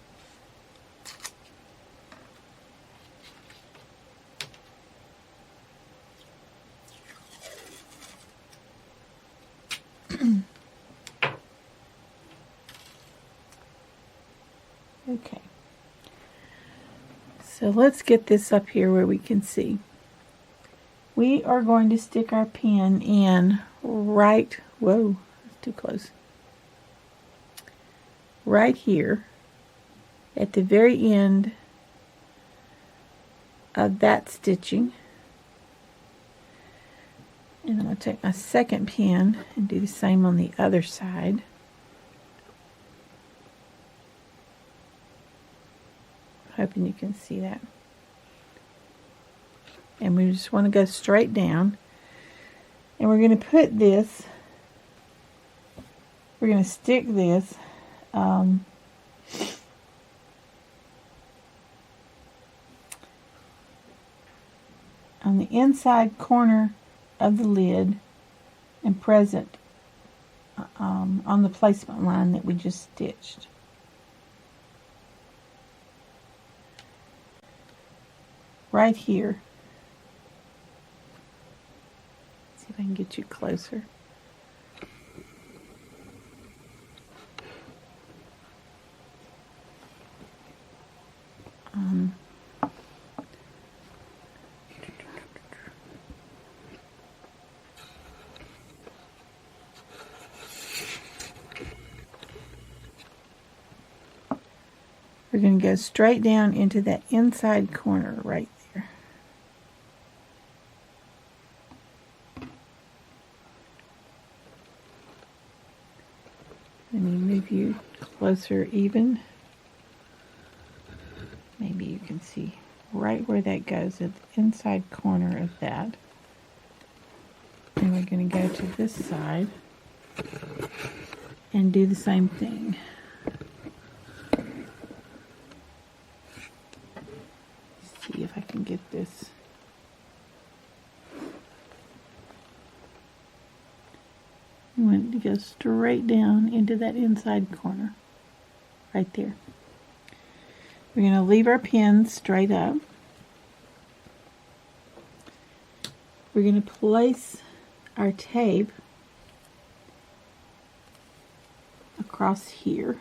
Okay, so let's get this up here where we can see. We are going to stick our pin in right, whoa, that's too close. Right here at the very end of that stitching. And I'm going to take my second pin and do the same on the other side. Hoping you can see that. And we just want to go straight down. And we're going to put this, we're going to stick this on the inside corner of the lid and present on the placement line that we just stitched. Right here. See if I can get you closer. We're going to go straight down into that inside corner right there. Let me move you closer even. Maybe you can see right where that goes at the inside corner of that. And we're going to go to this side and do the same thing. See if I can get this. I want to go straight down into that inside corner, right there. We're going to leave our pins straight up. We're going to place our tape across here,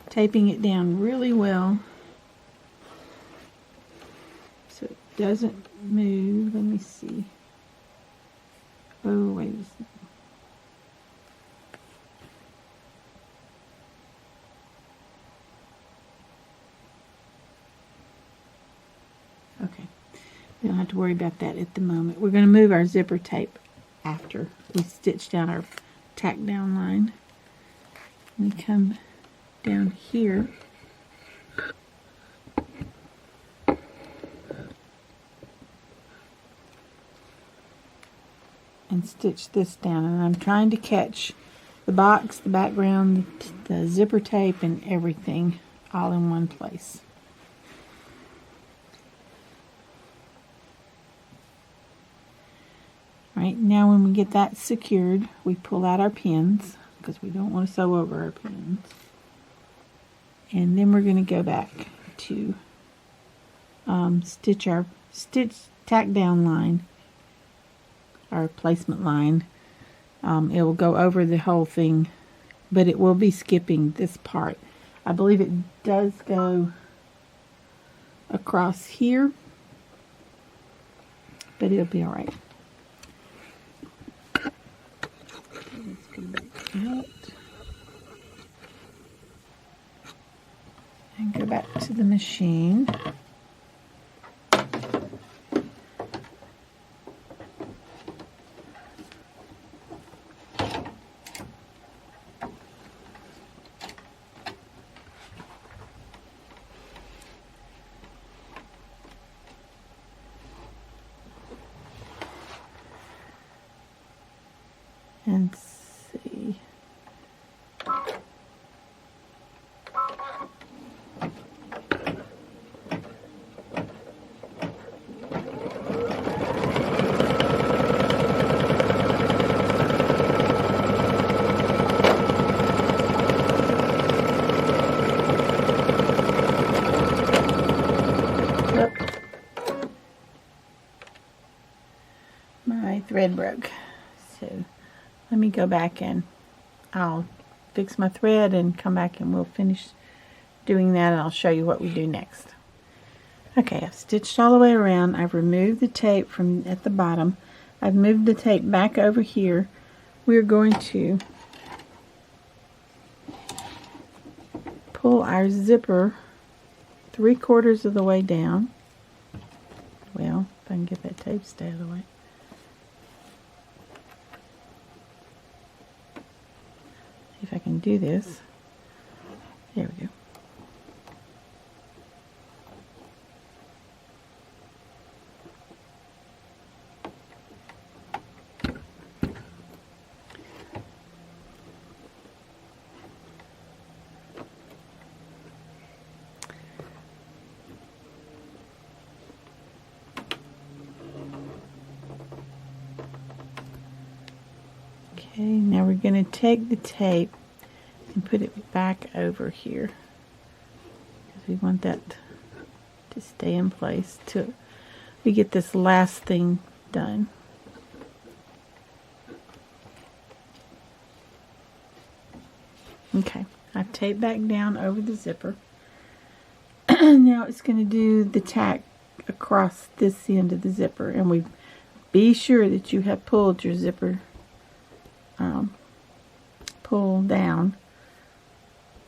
taping it down really well so it doesn't move. Let me see. Oh, wait a second. Okay, we don't have to worry about that at the moment. We're going to move our zipper tape after we stitch down our tack down line. We come down here and stitch this down, and I'm trying to catch the box, the background, the zipper tape, and everything all in one place. Right, now when we get that secured, we pull out our pins because we don't want to sew over our pins. And then we're going to go back to stitch tack down line, our placement line. It will go over the whole thing, but it will be skipping this part. I believe it does go across here, but it'll be all right. Let's go back out and go back to the machine. And see. Yep. My thread broke. So let me go back and I'll fix my thread and come back and we'll finish doing that, and I'll show you what we do next. Okay, I've stitched all the way around. I've removed the tape from at the bottom. I've moved the tape back over here. We're going to pull our zipper 3/4 of the way down. Well, if I can get that tape stay out of the way. If I can do this. There we go. Okay, now we're going to take the tape and put it back over here because we want that to stay in place till we get this last thing done. Okay, I've taped back down over the zipper. Now it's going to do the tack across this end of the zipper, and we be sure that you have pulled your zipper pull down,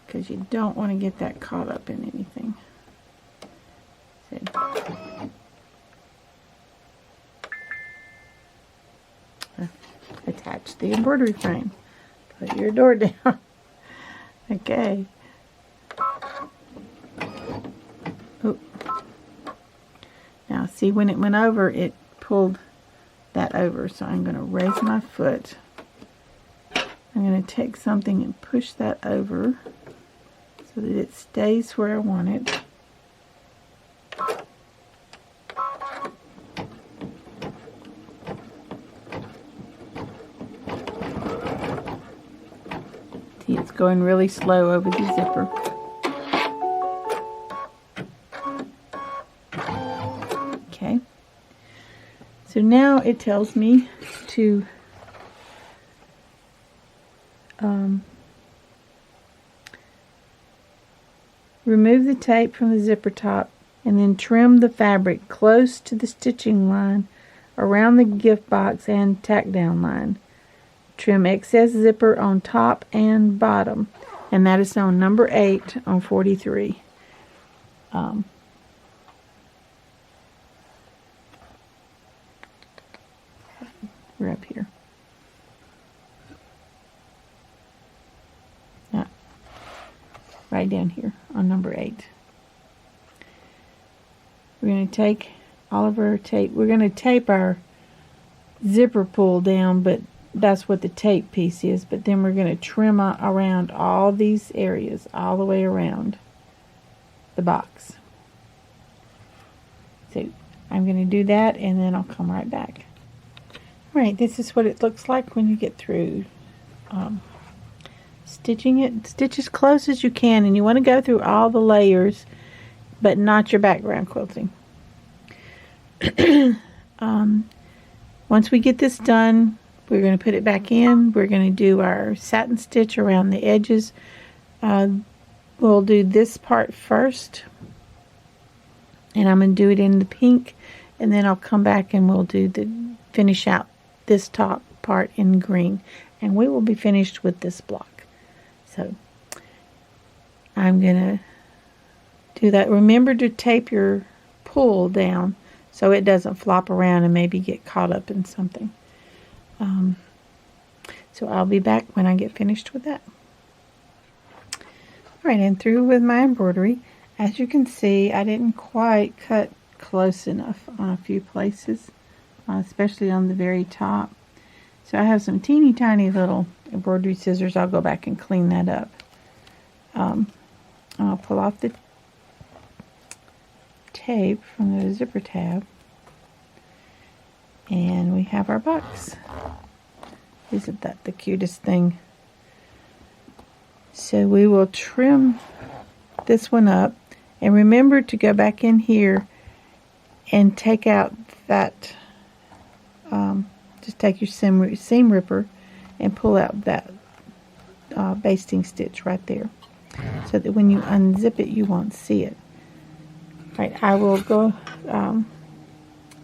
because you don't want to get that caught up in anything. So, attach the embroidery frame. Put your door down. Okay. Oh. Now see, when it went over, it pulled that over. So I'm going to raise my foot. I'm going to take something and push that over so that it stays where I want it. See, it's going really slow over the zipper. Okay. So now it tells me to remove the tape from the zipper top and then trim the fabric close to the stitching line around the gift box and tack down line. Trim excess zipper on top and bottom, and that is on number 8 on 43. We're up here. Right down here on number 8. We're going to take all of our tape. We're going to tape our zipper pull down, but that's what the tape piece is. But then we're going to trim around all these areas, all the way around the box. So I'm going to do that, and then I'll come right back. Alright, this is what it looks like when you get through stitching it. Stitch as close as you can, and you want to go through all the layers, but not your background quilting. Once we get this done, we're going to put it back in. We're going to do our satin stitch around the edges. We'll do this part first, and I'm going to do it in the pink. and then I'll come back and we'll finish out this top part in green, and we will be finished with this block. So I'm gonna do that. Remember to tape your pull down so it doesn't flop around and maybe get caught up in something. So I'll be back when I get finished with that. Alright, and through with my embroidery. As you can see, I didn't quite cut close enough on a few places, especially on the very top. So I have some teeny tiny little embroidery scissors. I'll go back and clean that up. I'll pull off the tape from the zipper tab, and we have our box. Isn't that the cutest thing? So we will trim this one up, and remember to go back in here and take out that, just take your seam ripper and pull out that basting stitch right there, so that when you unzip it you won't see it. Right, I will go,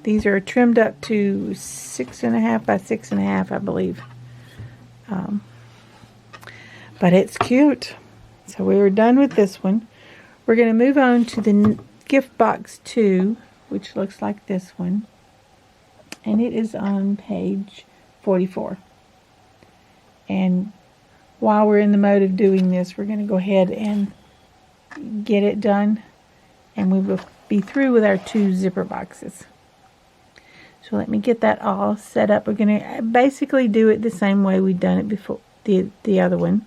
these are trimmed up to 6.5 by 6.5, I believe. But it's cute. So we are done with this one. We're going to move on to the gift box 2, which looks like this one. And it is on page 44. And while we're in the mode of doing this, we're going to go ahead and get it done. And we will be through with our 2 zipper boxes. So let me get that all set up. We're going to basically do it the same way we've done it before, the other one.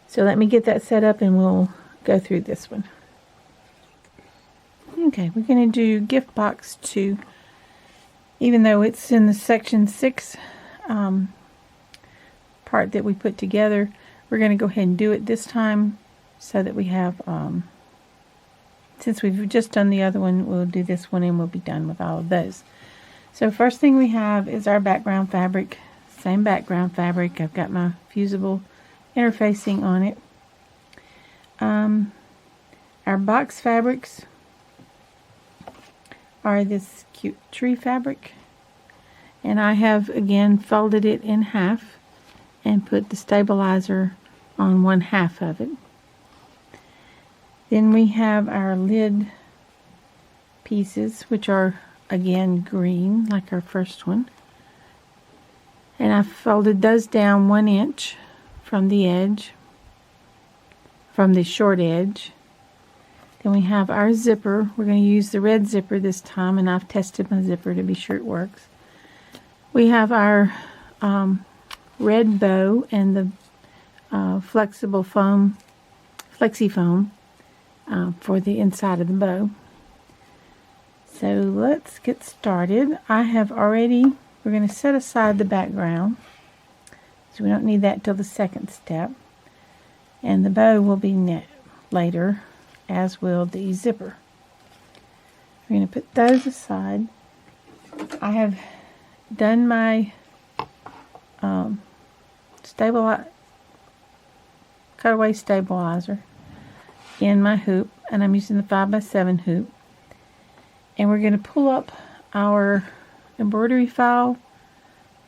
So let me get that set up and we'll go through this one. Okay, we're going to do gift box 2. Even though it's in the section 6 part that we put together, we're going to go ahead and do it this time so that we have, since we've just done the other one, we'll do this one and we'll be done with all of those. So first thing we have is our background fabric. Same background fabric. I've got my fusible interfacing on it. Our box fabrics are this cute tree fabric, and I have again folded it in half and put the stabilizer on 1/2 of it. Then we have our lid pieces, which are again green like our first one, and I folded those down 1 inch from the edge, from the short edge. Then we have our zipper. We're going to use the red zipper this time, and I've tested my zipper to be sure it works. We have our red bow and the flexible foam, flexi foam for the inside of the bow. So let's get started. I have already, we're going to set aside the background, so we don't need that till the second step. And the bow will be later, as will the zipper. We're going to put those aside. I have done my cutaway stabilizer in my hoop, and I'm using the 5x7 hoop. And we're going to pull up our embroidery file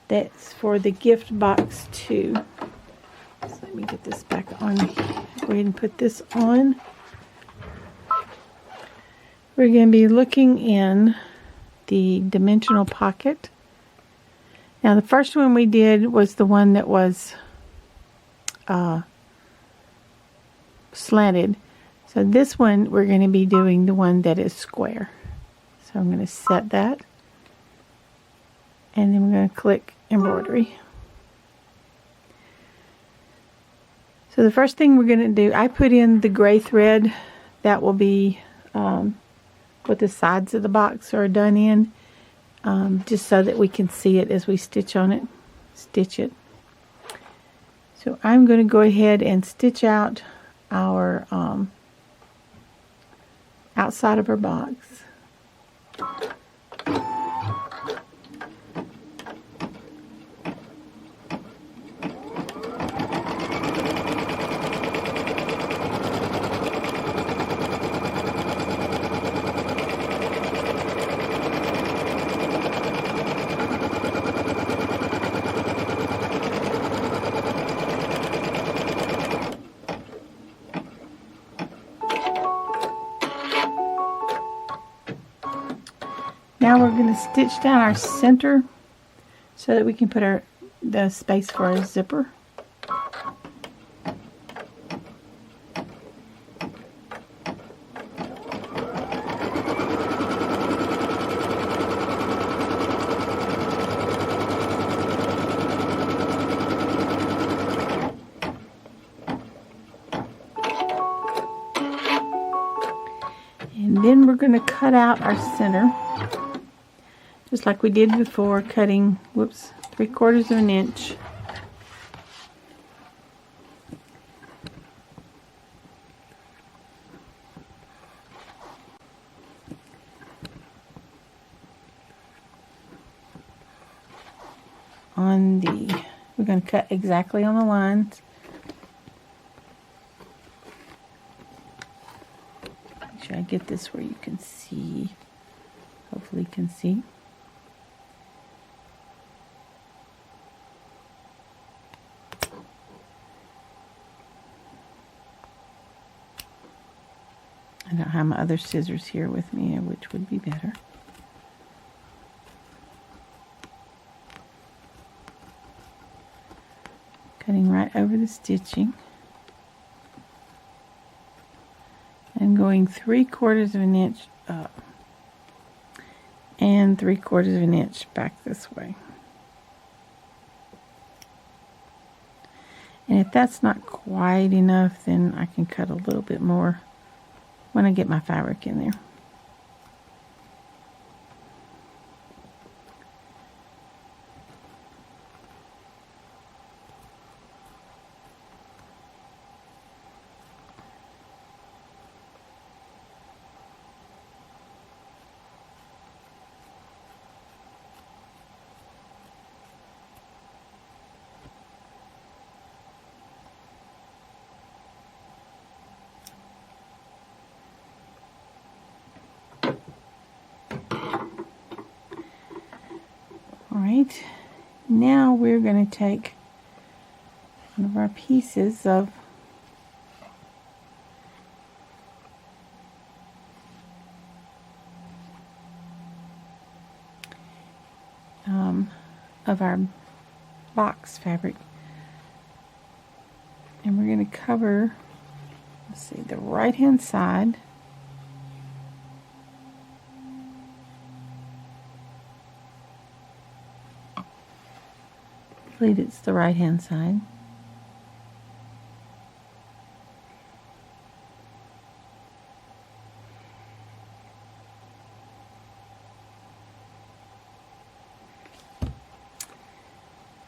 that's for the gift box 2. So let me get this back on. Go ahead and put this on. We're going to be looking in the dimensional pocket. Now the first one we did was the one that was slanted. So this one we're going to be doing the one that is square. So I'm going to set that. And then we're going to click embroidery. So the first thing we're going to do, I put in the gray thread. That will be what the sides of the box are done in, just so that we can see it as we stitch on it, stitch it. So I'm going to go ahead and stitch out our outside of our box. Now we're going to stitch down our center so that we can put the space for our zipper. And then we're going to cut out our center, just like we did before, cutting, 3/4 of an inch. We're going to cut exactly on the lines. Make sure I get this where you can see. Hopefully you can see. I don't have my other scissors here with me, which would be better. Cutting right over the stitching and going 3/4 of an inch up and 3/4 of an inch back this way. And if that's not quite enough, then I can cut a little bit more when I get my fabric in there. Alright, now we're going to take one of our pieces of our box fabric, and we're going to cover, let's see, the right hand side. I believe it's the right hand side.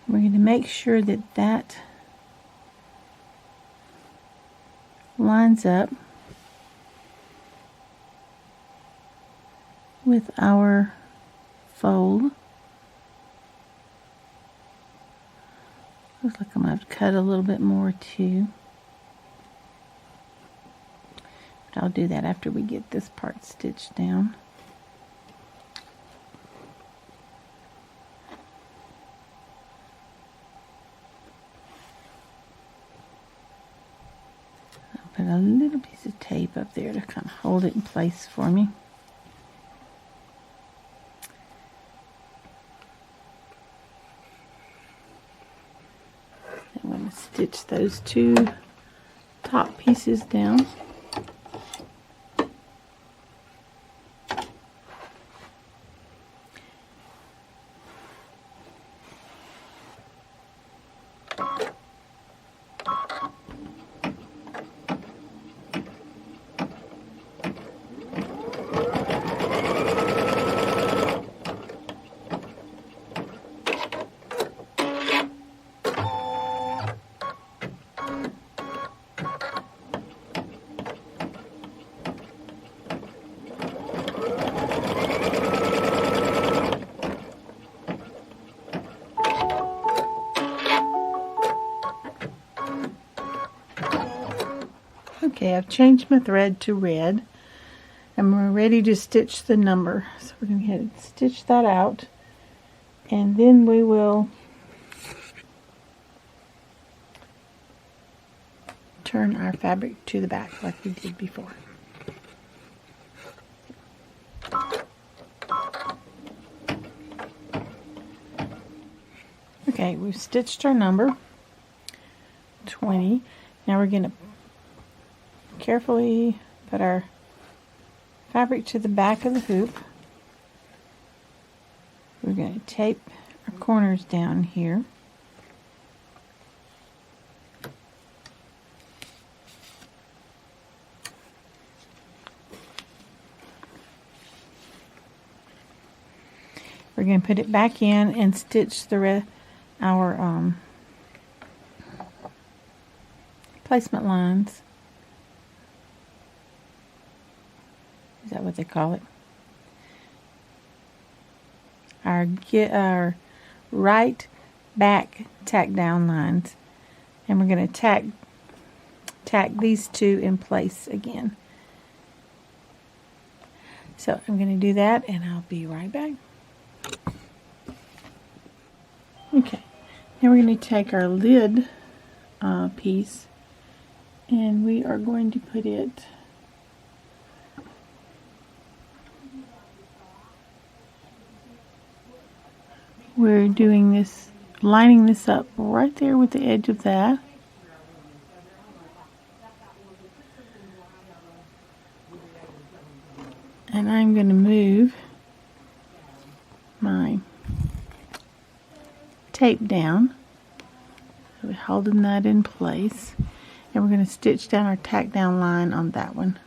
We're going to make sure that that lines up with our fold. Looks like I'm going to have to cut a little bit more too. But I'll do that after we get this part stitched down. I'll put a little piece of tape up there to kind of hold it in place for me. I'm going to stitch those two top pieces down. Okay, I've changed my thread to red and we're ready to stitch the number. So we're going to go ahead and stitch that out, and then we will turn our fabric to the back like we did before. we've stitched our number 20. Now we're going to carefully put our fabric to the back of the hoop. We're going to tape our corners down here. We're going to put it back in and stitch our placement lines. Is that what they call it? Our right back tack down lines. And we're going to tack these two in place again. So I'm going to do that and I'll be right back. Okay, now we're going to take our lid piece and we are going to put it we're doing this, lining this up right there with the edge of that. And I'm going to move my tape down. So we're holding that in place. And we're going to stitch down our tack down line on that one.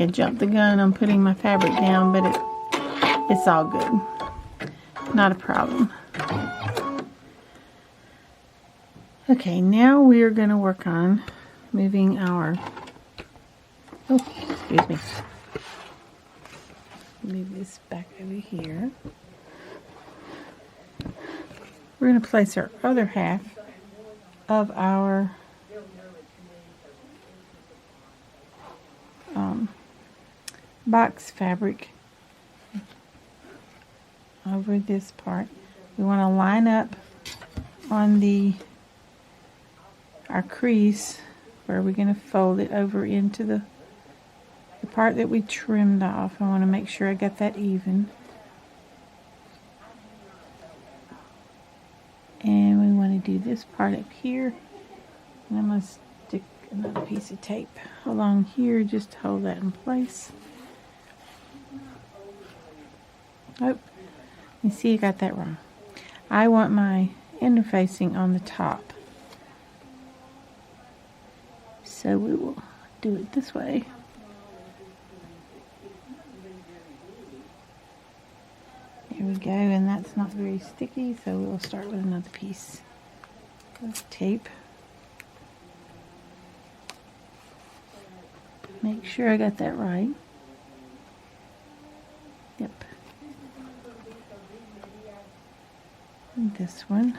I jumped the gun on putting my fabric down, but it's all good. Not a problem. Okay, now we are going to work on moving our, excuse me. Move this back over here. We're going to place our other half of our box fabric over this part. We want to line up on our crease where we're going to fold it over into the part that we trimmed off. I want to make sure I got that even. And we want to do this part up here. And I'm going to stick another piece of tape along here just to hold that in place. Oh, you see, I got that wrong. I want my interfacing on the top. So we will do it this way. There we go, and that's not very sticky, so we'll start with another piece of tape. Make sure I got that right. Yep. This one,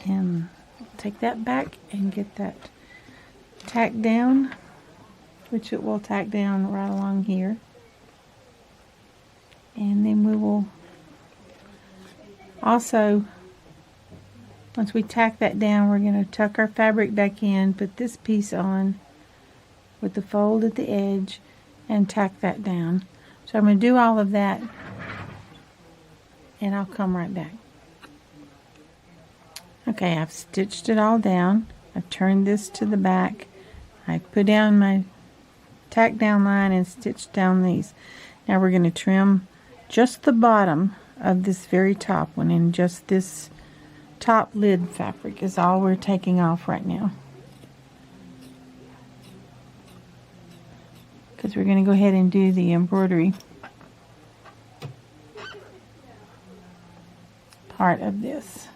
and take that back and get that tacked down, which it will tack down right along here, and then we will also, once we tack that down, we're going to tuck our fabric back in, put this piece on with the fold at the edge, and tack that down. So I'm going to do all of that and I'll come right back. Okay, I've stitched it all down. I've turned this to the back. I put down my tack down line and stitched down these. Now we're going to trim just the bottom of this very top one, and just this top lid fabric is all we're taking off right now. because we're going to go ahead and do the embroidery part of this.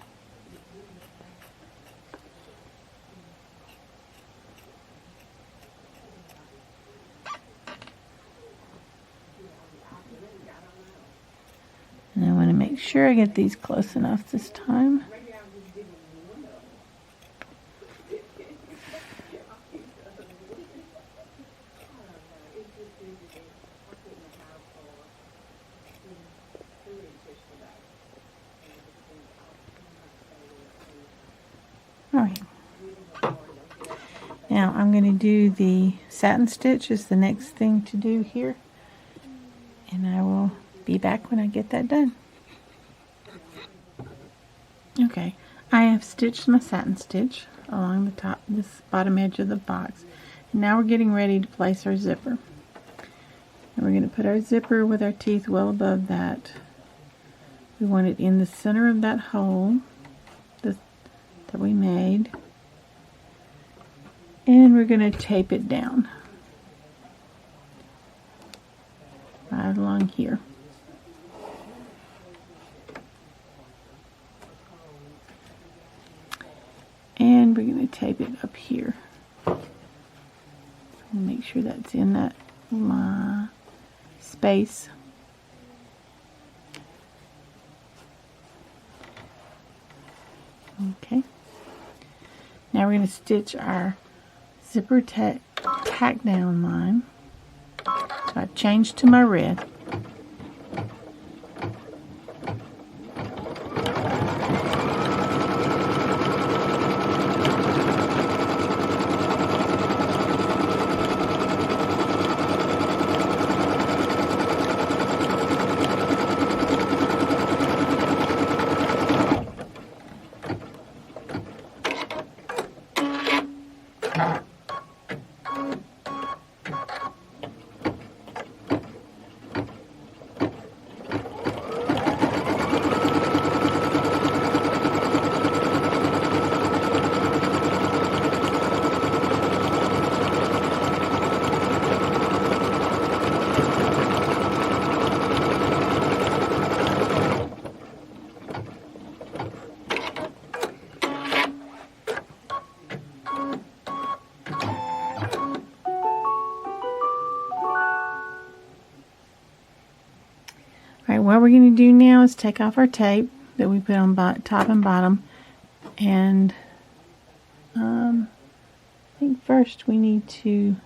And I want to make sure I get these close enough this time. Alright. Now I'm going to do the satin stitch is the next thing to do here. And I will be back when I get that done. Okay, I have stitched my satin stitch along the top, this bottom edge of the box. And now we're getting ready to place our zipper. And we're going to put our zipper with our teeth well above that. We want it in the center of that hole that we made. And we're going to tape it down right along here. And we're going to tape it up here. Make sure that's in that space. Okay. Now we're going to stitch our zipper tack down line. So I've changed to my red. What we're going to do now is take off our tape that we put on top and bottom, and I think first we need to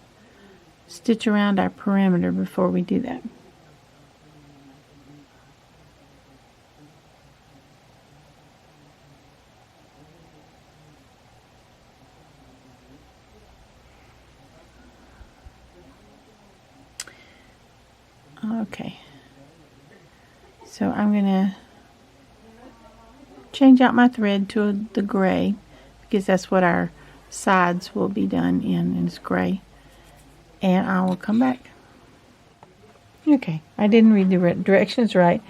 stitch around our perimeter before we do that. Okay. So I'm going to change out my thread to the gray because that's what our sides will be done in, and it's gray. And I will come back. Okay, I didn't read the directions right.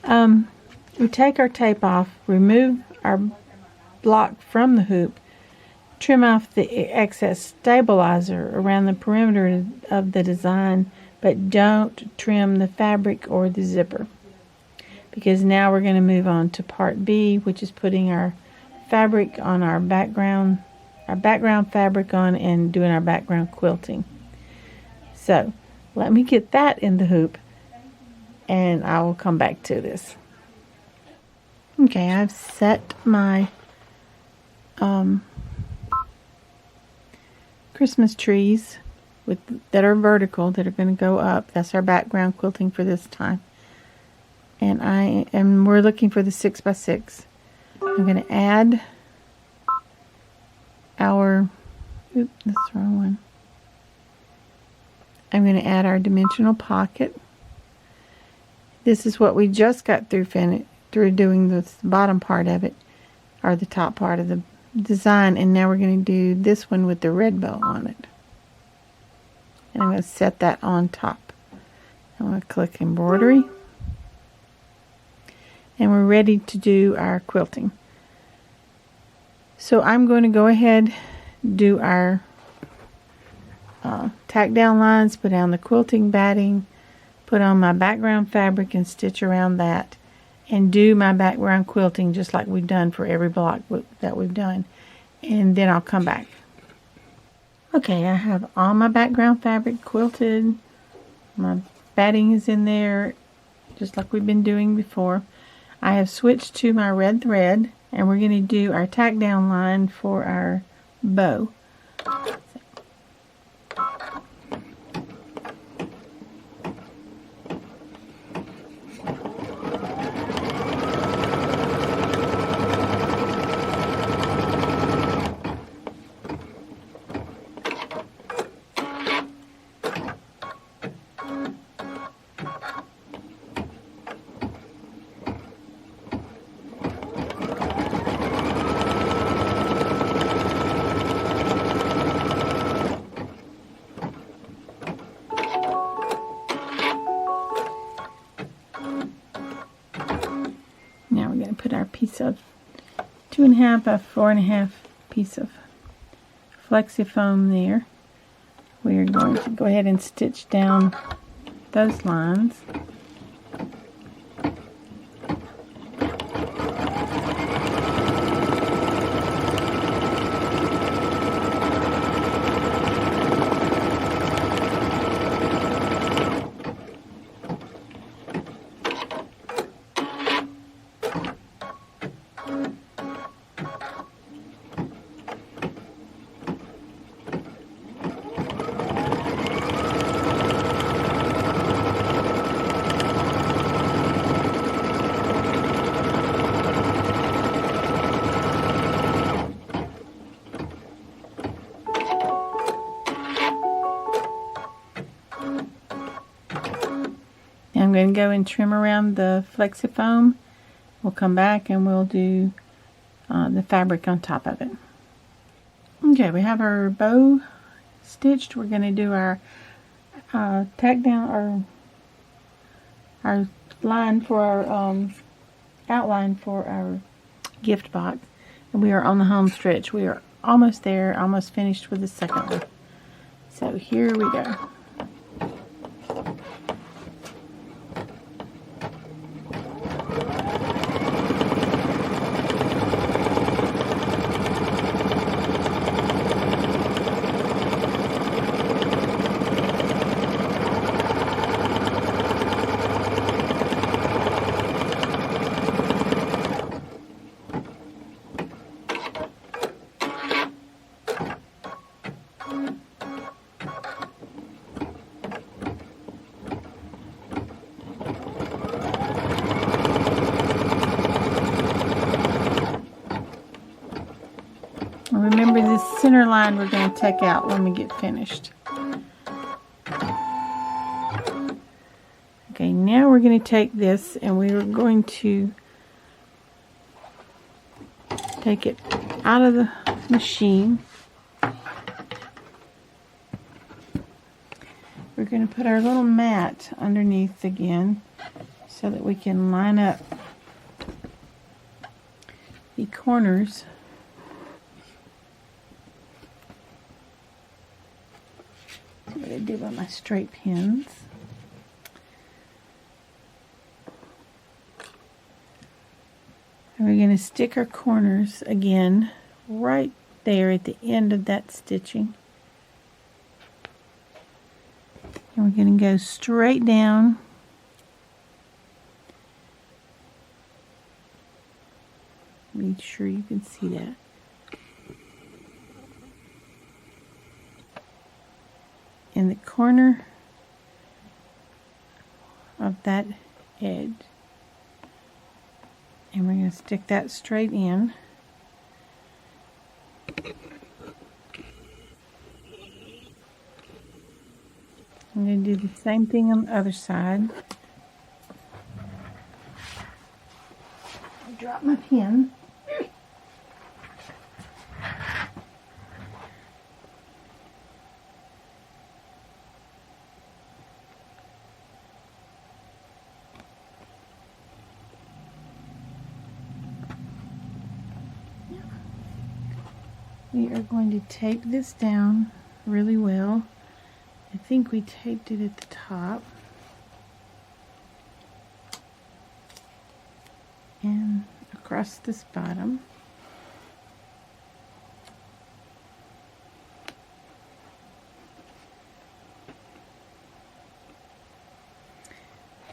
We take our tape off, remove our block from the hoop, trim off the excess stabilizer around the perimeter of the design, but don't trim the fabric or the zipper. Because now we're going to move on to part B, which is putting our fabric on our background fabric on, and doing our background quilting. So let me get that in the hoop and I will come back to this. Okay, I've set my Christmas trees that are vertical, that are going to go up. That's our background quilting for this time. And we're looking for the 6x6. I'm going to add our, oops, that's the wrong one. I'm going to add our dimensional pocket. This is what we just got through doing the bottom part of it, or the top part of the design, and now we're going to do this one with the red bow on it. And I'm going to set that on top. I'm going to click embroidery. And we're ready to do our quilting. So I'm going to go ahead, do our tack down lines, put down the quilting batting, put on my background fabric and stitch around that, and do my background quilting just like we've done for every block that we've done. And then I'll come back. Okay, I have all my background fabric quilted. My batting is in there just like we've been doing before. I have switched to my red thread, and we're going to do our tack down line for our bow. Now we're going to put our piece of 2.5 by 4.5 piece of flexi foam there. We're going to go ahead and stitch down those lines. I'm going to go and trim around the flexi foam. We'll come back and we'll do the fabric on top of it. Okay, we have our bow stitched. We're going to do our tack down, our line for our outline for our gift box. And we are on the home stretch. We are almost there, almost finished with the second one. So here we go. Remember, this center line we're going to take out when we get finished. Okay, now we're going to take this and we're going to take it out of the machine. We're going to put our little mat underneath again so that we can line up the corners. That's what I do with my straight pins. And we're going to stick our corners again right there at the end of that stitching. And we're going to go straight down. Make sure you can see that. In the corner of that edge. And we're going to stick that straight in. I'm going to do the same thing on the other side. Drop my pin. We are going to tape this down really well I think we taped it at the top. And across this bottom.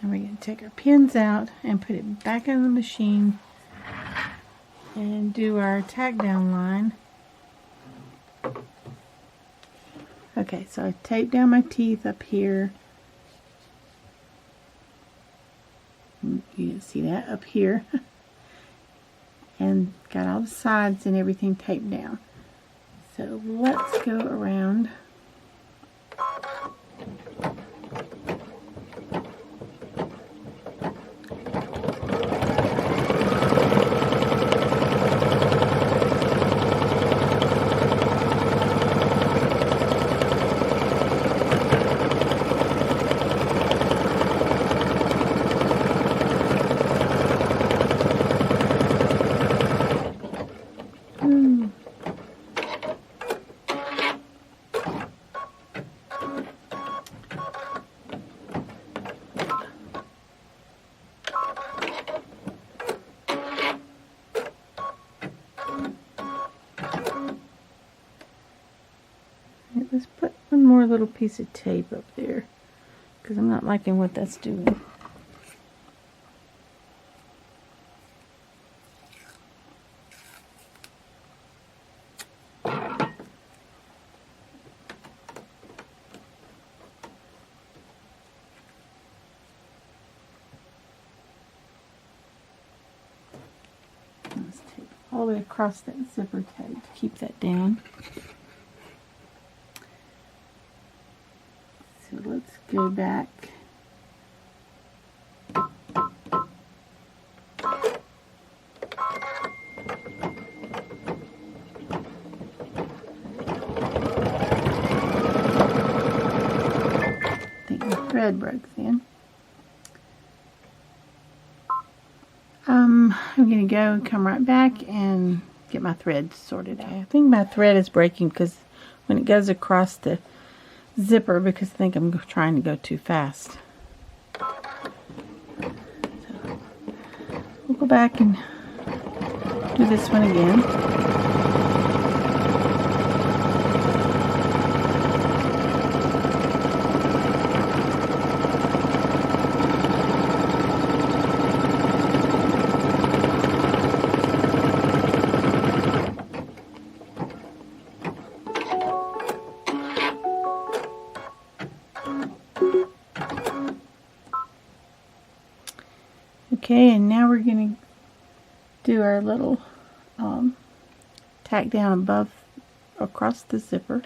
And we're going to take our pins out and put it back on the machine and do our tack down line. Okay, so I taped down my teeth up here. You can see that up here. And got all the sides and everything taped down. So let's go around. Let's put one more little piece of tape up there because I'm not liking what that's doing. Let's tape all the way across that zipper tape to keep that down. So let's go back. I think the thread broke then. I'm going to go and come right back and get my thread sorted out. I think my thread is breaking because when it goes across the zipper, because I think I'm trying to go too fast. So we'll go back and do this one again. Okay, and now we're going to do our little tack down above across the zipper.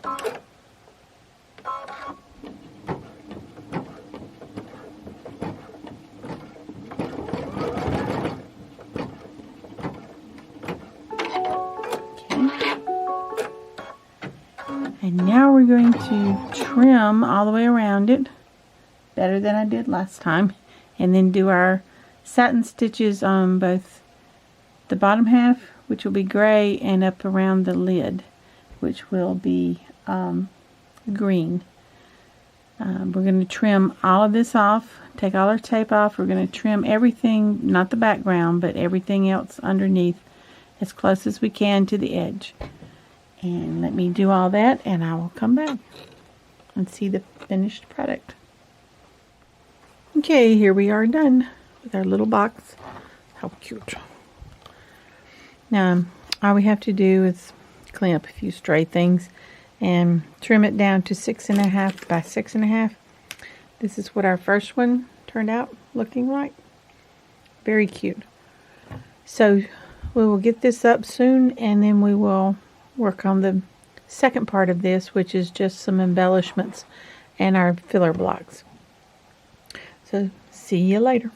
And now we're going to trim all the way around it, better than I did last time, and then do our satin stitches on both the bottom half, which will be gray, and up around the lid, which will be green. We're going to trim all of this off, take all our tape off. We're going to trim everything, not the background, but everything else underneath as close as we can to the edge. And let me do all that, and I will come back and see the finished product. Okay, here we are done with our little box. How cute. Now, all we have to do is clean up a few stray things and trim it down to 6.5 by 6.5. This is what our first one turned out looking like. Very cute. So we will get this up soon, and then we will work on the second part of this, which is just some embellishments and our filler blocks. So see you later.